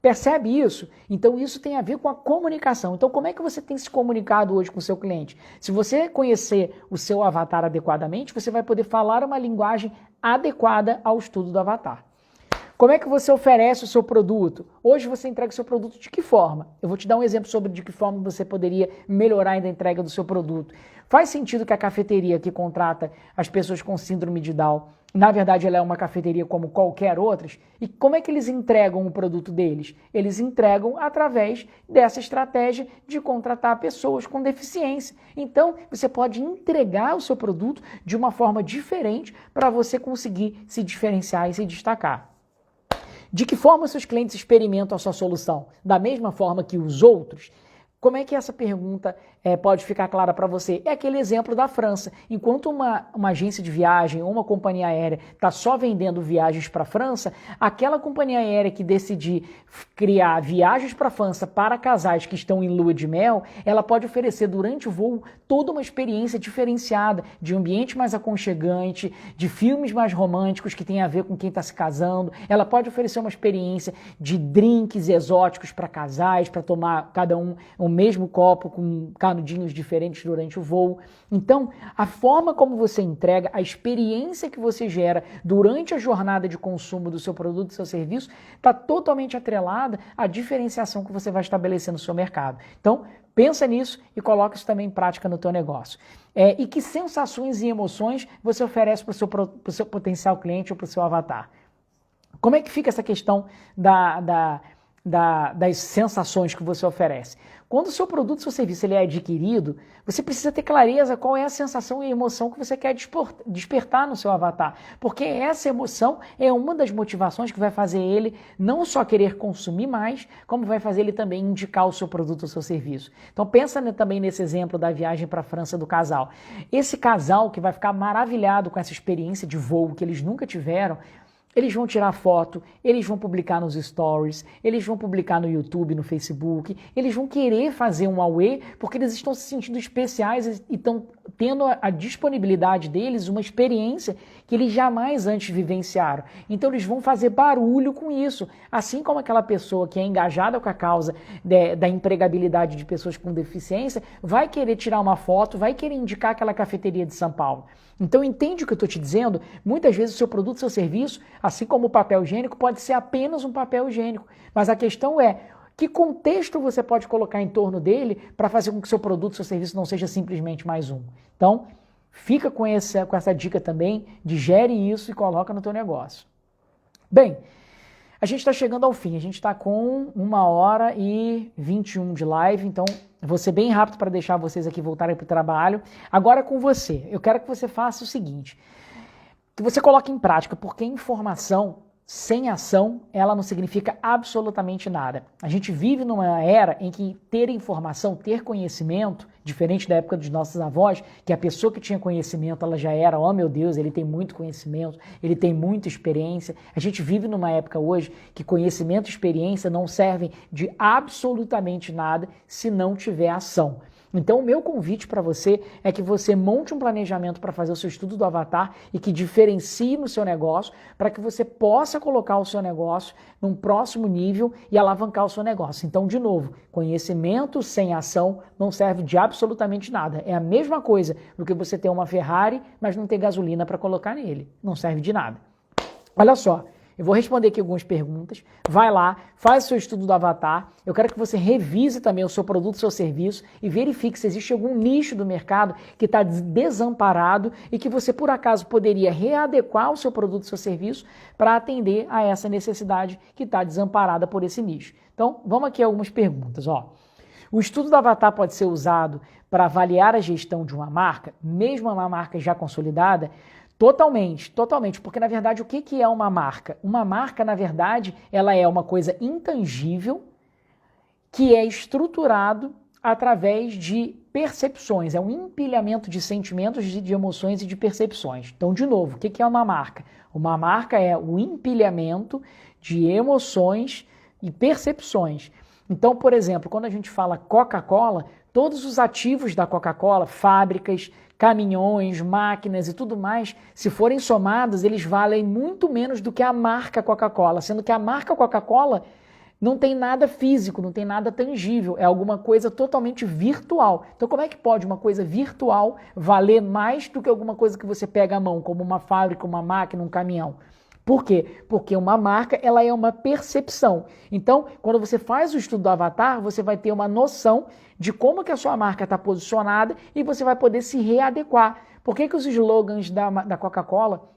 Percebe isso? Então isso tem a ver com a comunicação. Então como é que você tem se comunicado hoje com o seu cliente? Se você conhecer o seu avatar adequadamente, você vai poder falar uma linguagem adequada ao estudo do avatar. Como é que você oferece o seu produto? Hoje você entrega o seu produto de que forma? Eu vou te dar um exemplo sobre de que forma você poderia melhorar ainda a entrega do seu produto. Faz sentido que a cafeteria que contrata as pessoas com síndrome de Down, na verdade ela é uma cafeteria como qualquer outra? E como é que eles entregam o produto deles? Eles entregam através dessa estratégia de contratar pessoas com deficiência. Então você pode entregar o seu produto de uma forma diferente para você conseguir se diferenciar e se destacar. De que forma seus clientes experimentam a sua solução? Da mesma forma que os outros? Como é que essa pergunta pode ficar clara para você? É aquele exemplo da França. Enquanto uma agência de viagem ou uma companhia aérea está só vendendo viagens para a França, aquela companhia aérea que decidir criar viagens para a França para casais que estão em lua de mel, ela pode oferecer durante o voo toda uma experiência diferenciada, de um ambiente mais aconchegante, de filmes mais românticos que tem a ver com quem está se casando. Ela pode oferecer uma experiência de drinks exóticos para casais, para tomar cada um o mesmo copo com canudinhos diferentes durante o voo. Então, a forma como você entrega, a experiência que você gera durante a jornada de consumo do seu produto, do seu serviço, está totalmente atrelada à diferenciação que você vai estabelecer no seu mercado. Então, pensa nisso e coloca isso também em prática no teu negócio. E que sensações e emoções você oferece para o seu potencial cliente ou para o seu avatar? Como é que fica essa questão das sensações que você oferece? Quando o seu produto, seu serviço ele é adquirido, você precisa ter clareza qual é a sensação e a emoção que você quer despertar no seu avatar, porque essa emoção é uma das motivações que vai fazer ele não só querer consumir mais, como vai fazer ele também indicar o seu produto ou seu serviço. Então pensa também nesse exemplo da viagem para a França do casal. Esse casal que vai ficar maravilhado com essa experiência de voo que eles nunca tiveram, eles vão tirar foto, eles vão publicar nos stories, eles vão publicar no YouTube, no Facebook, eles vão querer fazer um auê porque eles estão se sentindo especiais e estão tendo a disponibilidade deles, uma experiência que eles jamais antes vivenciaram. Então eles vão fazer barulho com isso, assim como aquela pessoa que é engajada com a causa da empregabilidade de pessoas com deficiência, vai querer tirar uma foto, vai querer indicar aquela cafeteria de São Paulo. Então entende o que eu estou te dizendo? Muitas vezes o seu produto, seu serviço, assim como o papel higiênico, pode ser apenas um papel higiênico. Mas a questão é, que contexto você pode colocar em torno dele para fazer com que seu produto, seu serviço não seja simplesmente mais um? Então, fica com essa dica também, digere isso e coloca no teu negócio. Bem, a gente está chegando ao fim, a gente está com 1h21 de live, então vou ser bem rápido para deixar vocês aqui voltarem para o trabalho. Agora com você, eu quero que você faça o seguinte, que você coloque em prática, porque informação sem ação, ela não significa absolutamente nada. A gente vive numa era em que ter informação, ter conhecimento, diferente da época dos nossos avós, que a pessoa que tinha conhecimento, ela já era, oh meu Deus, ele tem muito conhecimento, ele tem muita experiência. A gente vive numa época hoje que conhecimento e experiência não servem de absolutamente nada se não tiver ação. Então, o meu convite para você é que você monte um planejamento para fazer o seu estudo do avatar e que diferencie no seu negócio para que você possa colocar o seu negócio num próximo nível e alavancar o seu negócio. Então, de novo, conhecimento sem ação não serve de absolutamente nada. É a mesma coisa do que você ter uma Ferrari, mas não ter gasolina para colocar nele. Não serve de nada. Olha só. Eu vou responder aqui algumas perguntas, vai lá, faz o seu estudo do avatar, eu quero que você revise também o seu produto, o seu serviço e verifique se existe algum nicho do mercado que está desamparado e que você por acaso poderia readequar o seu produto, o seu serviço para atender a essa necessidade que está desamparada por esse nicho. Então, vamos aqui a algumas perguntas. O estudo do avatar pode ser usado para avaliar a gestão de uma marca, mesmo uma marca já consolidada? Totalmente, porque na verdade o que é uma marca? Uma marca, na verdade, ela é uma coisa intangível que é estruturado através de percepções, é um empilhamento de sentimentos, de emoções e de percepções. Então, de novo, o que é uma marca? Uma marca é o empilhamento de emoções e percepções. Então, por exemplo, quando a gente fala Coca-Cola, todos os ativos da Coca-Cola, fábricas, caminhões, máquinas e tudo mais, se forem somados, eles valem muito menos do que a marca Coca-Cola, sendo que a marca Coca-Cola não tem nada físico, não tem nada tangível, é alguma coisa totalmente virtual. Então como é que pode uma coisa virtual valer mais do que alguma coisa que você pega à mão, como uma fábrica, uma máquina, um caminhão? Por quê? Porque uma marca, ela é uma percepção. Então, quando você faz o estudo do avatar, você vai ter uma noção de como que a sua marca está posicionada e você vai poder se readequar. Por que os slogans da Coca-Cola,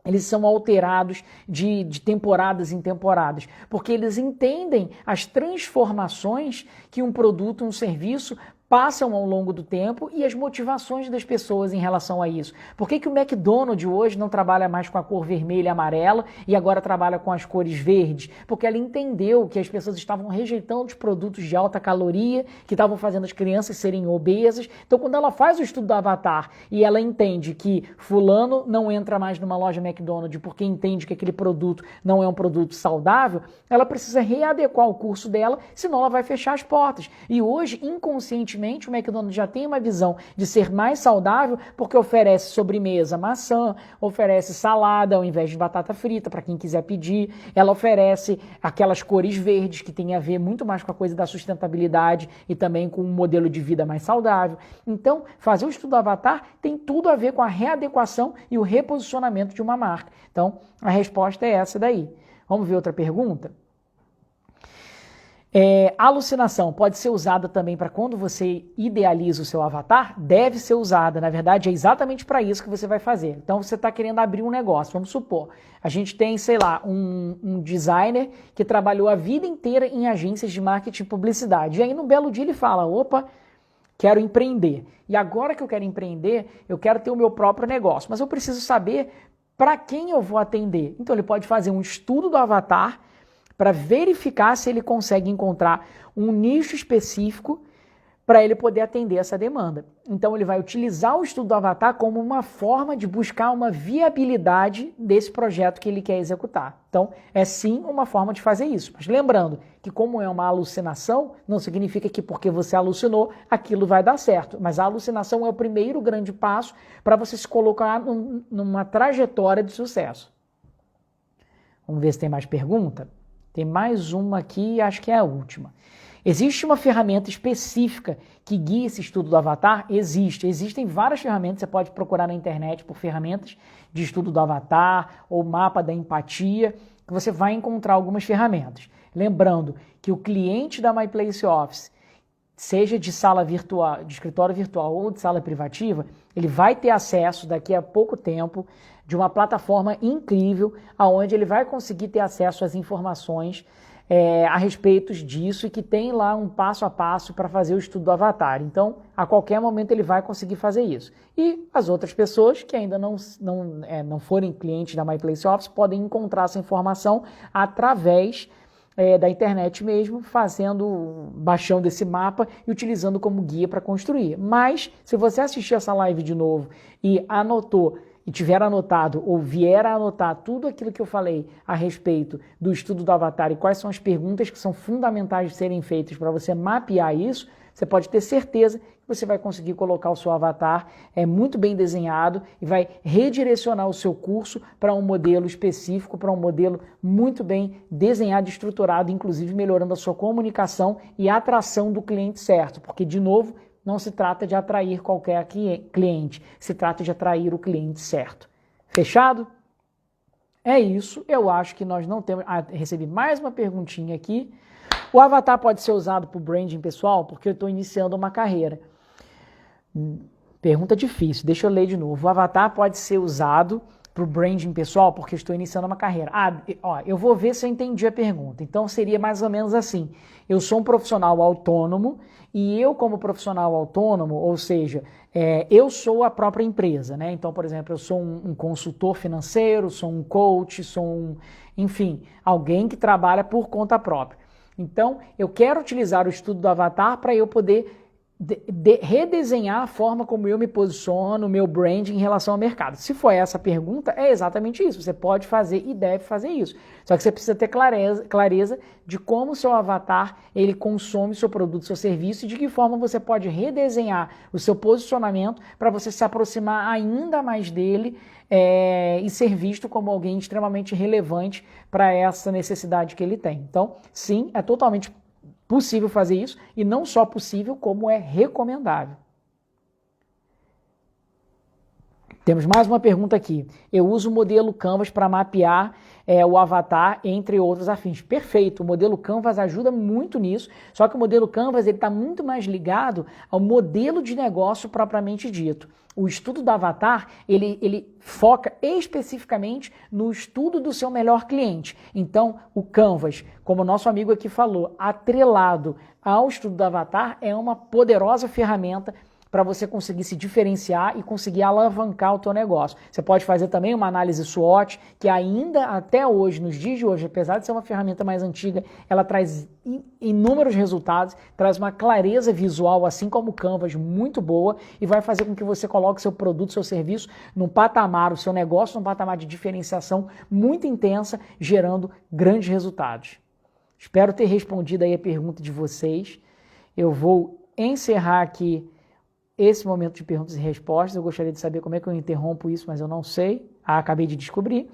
eles são alterados de temporadas em temporadas? Porque eles entendem as transformações que um produto, um serviço passam ao longo do tempo e as motivações das pessoas em relação a isso. Por que que o McDonald's hoje não trabalha mais com a cor vermelha e amarela e agora trabalha com as cores verdes? Porque ela entendeu que as pessoas estavam rejeitando os produtos de alta caloria, que estavam fazendo as crianças serem obesas. Então, quando ela faz o estudo do Avatar e ela entende que fulano não entra mais numa loja McDonald's porque entende que aquele produto não é um produto saudável, ela precisa readequar o curso dela, senão ela vai fechar as portas. E hoje, inconscientemente, o McDonald's já tem uma visão de ser mais saudável porque oferece sobremesa maçã, oferece salada ao invés de batata frita para quem quiser pedir, ela oferece aquelas cores verdes que tem a ver muito mais com a coisa da sustentabilidade e também com um modelo de vida mais saudável. Então, fazer o estudo do Avatar tem tudo a ver com a readequação e o reposicionamento de uma marca. Então, a resposta é essa daí. Vamos ver outra pergunta? Alucinação pode ser usada também para quando você idealiza o seu avatar? Deve ser usada, na verdade é exatamente para isso que você vai fazer. Então você está querendo abrir um negócio, vamos supor, a gente tem, sei lá, um designer que trabalhou a vida inteira em agências de marketing e publicidade, e aí num belo dia ele fala, opa, quero empreender, e agora que eu quero empreender, eu quero ter o meu próprio negócio, mas eu preciso saber para quem eu vou atender. Então ele pode fazer um estudo do avatar para verificar se ele consegue encontrar um nicho específico para ele poder atender essa demanda. Então ele vai utilizar o estudo do avatar como uma forma de buscar uma viabilidade desse projeto que ele quer executar. Então é sim uma forma de fazer isso. Mas lembrando que como é uma alucinação, não significa que porque você alucinou, aquilo vai dar certo. Mas a alucinação é o primeiro grande passo para você se colocar numa trajetória de sucesso. Vamos ver se tem mais pergunta? Tem mais uma aqui, acho que é a última. Existe uma ferramenta específica que guia esse estudo do avatar? Existem várias ferramentas, você pode procurar na internet por ferramentas de estudo do avatar ou mapa da empatia, que você vai encontrar algumas ferramentas. Lembrando que o cliente da My Place Office, seja de sala virtual, de escritório virtual ou de sala privativa, ele vai ter acesso daqui a pouco tempo de uma plataforma incrível, onde ele vai conseguir ter acesso às informações a respeito disso e que tem lá um passo a passo para fazer o estudo do avatar. Então, a qualquer momento ele vai conseguir fazer isso. E as outras pessoas que ainda não forem clientes da My Place Office podem encontrar essa informação através da internet mesmo, baixando esse mapa e utilizando como guia para construir. Mas, se você assistir essa live de novo e tiver anotado ou vier a anotar tudo aquilo que eu falei a respeito do estudo do avatar e quais são as perguntas que são fundamentais de serem feitas para você mapear isso, você pode ter certeza que você vai conseguir colocar o seu avatar muito bem desenhado e vai redirecionar o seu curso para um modelo específico, para um modelo muito bem desenhado e estruturado, inclusive melhorando a sua comunicação e a atração do cliente certo, porque, de novo, não se trata de atrair qualquer cliente, se trata de atrair o cliente certo. Fechado? É isso, eu acho que nós não temos... recebi mais uma perguntinha aqui. O avatar pode ser usado para o branding pessoal? Porque eu estou iniciando uma carreira. Pergunta difícil, deixa eu ler de novo. O avatar pode ser usado para o branding pessoal? Porque eu estou iniciando uma carreira. Eu vou ver se eu entendi a pergunta. Então seria mais ou menos assim. Eu sou um profissional autônomo e eu, como profissional autônomo, ou seja, eu sou a própria empresa, né? Então, por exemplo, eu sou um consultor financeiro, sou um coach, enfim, alguém que trabalha por conta própria. Então, eu quero utilizar o estudo do avatar para eu poder redesenhar a forma como eu me posiciono, o meu branding em relação ao mercado. Se for essa a pergunta, é exatamente isso. Você pode fazer e deve fazer isso. Só que você precisa ter clareza de como o seu avatar ele consome o seu produto, o seu serviço e de que forma você pode redesenhar o seu posicionamento para você se aproximar ainda mais dele e ser visto como alguém extremamente relevante para essa necessidade que ele tem. Então, sim, é totalmente possível fazer isso, e não só possível, como é recomendável. Temos mais uma pergunta aqui. Eu uso o modelo Canvas para mapear o avatar, entre outros afins. Perfeito, o modelo Canvas ajuda muito nisso, só que o modelo Canvas está muito mais ligado ao modelo de negócio propriamente dito. O estudo do avatar, ele foca especificamente no estudo do seu melhor cliente. Então, o Canvas, como o nosso amigo aqui falou, atrelado ao estudo do avatar, é uma poderosa ferramenta para você conseguir se diferenciar e conseguir alavancar o teu negócio. Você pode fazer também uma análise SWOT, que ainda até hoje, nos dias de hoje, apesar de ser uma ferramenta mais antiga, ela traz inúmeros resultados, traz uma clareza visual, assim como o Canvas, muito boa, e vai fazer com que você coloque seu produto, seu serviço num patamar, o seu negócio num patamar de diferenciação muito intensa, gerando grandes resultados. Espero ter respondido aí a pergunta de vocês. Eu vou encerrar aqui esse momento de perguntas e respostas. Eu gostaria de saber como é que eu interrompo isso, mas eu não sei. Acabei de descobrir.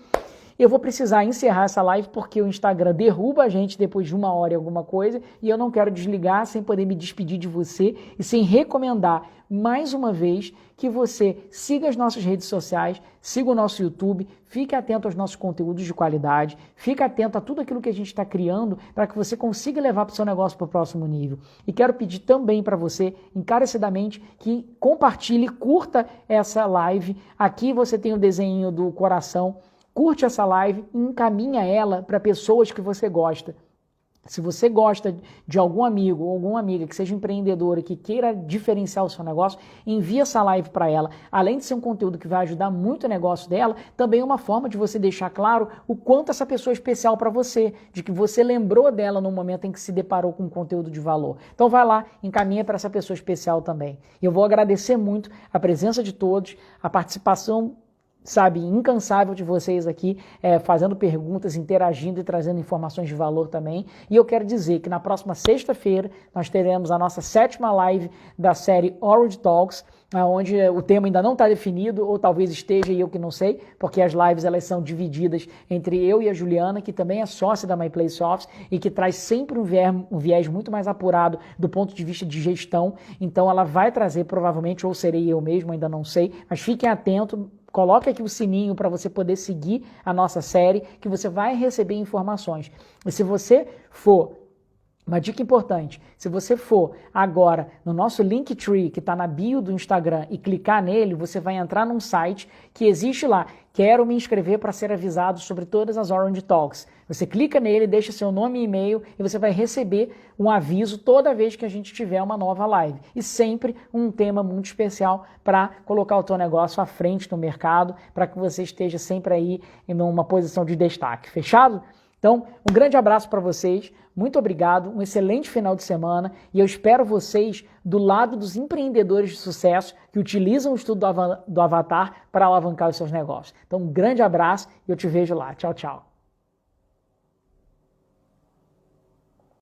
Eu vou precisar encerrar essa live porque o Instagram derruba a gente depois de 1 hora e alguma coisa e eu não quero desligar sem poder me despedir de você e sem recomendar mais uma vez que você siga as nossas redes sociais, siga o nosso YouTube, fique atento aos nossos conteúdos de qualidade, fique atento a tudo aquilo que a gente está criando para que você consiga levar para o seu negócio para o próximo nível. E quero pedir também para você, encarecidamente, que compartilhe, curta essa live. Aqui você tem o desenho do coração. Curte essa live e encaminha ela para pessoas que você gosta. Se você gosta de algum amigo ou alguma amiga que seja empreendedora e que queira diferenciar o seu negócio, envie essa live para ela. Além de ser um conteúdo que vai ajudar muito o negócio dela, também é uma forma de você deixar claro o quanto essa pessoa é especial para você, de que você lembrou dela no momento em que se deparou com um conteúdo de valor. Então vai lá, encaminha para essa pessoa especial também. Eu vou agradecer muito a presença de todos, a participação incansável de vocês aqui, fazendo perguntas, interagindo e trazendo informações de valor também. E eu quero dizer que na próxima sexta-feira nós teremos a nossa 7ª live da série Orange Talks, onde o tema ainda não está definido, ou talvez esteja e eu que não sei, porque as lives elas são divididas entre eu e a Juliana, que também é sócia da My Place Office e que traz sempre um viés muito mais apurado do ponto de vista de gestão. Então ela vai trazer provavelmente, ou serei eu mesmo, ainda não sei, mas fiquem atentos. Coloque aqui o sininho para você poder seguir a nossa série, que você vai receber informações. E se você for, uma dica importante, se você for agora no nosso Linktree, que está na bio do Instagram, e clicar nele, você vai entrar num site que existe lá. Quero me inscrever para ser avisado sobre todas as Orange Talks. Você clica nele, deixa seu nome e e-mail e você vai receber um aviso toda vez que a gente tiver uma nova live. E sempre um tema muito especial para colocar o teu negócio à frente no mercado, para que você esteja sempre aí em uma posição de destaque. Fechado? Então, um grande abraço para vocês, muito obrigado, um excelente final de semana e eu espero vocês do lado dos empreendedores de sucesso que utilizam o estudo do Avatar para alavancar os seus negócios. Então, um grande abraço e eu te vejo lá. Tchau, tchau.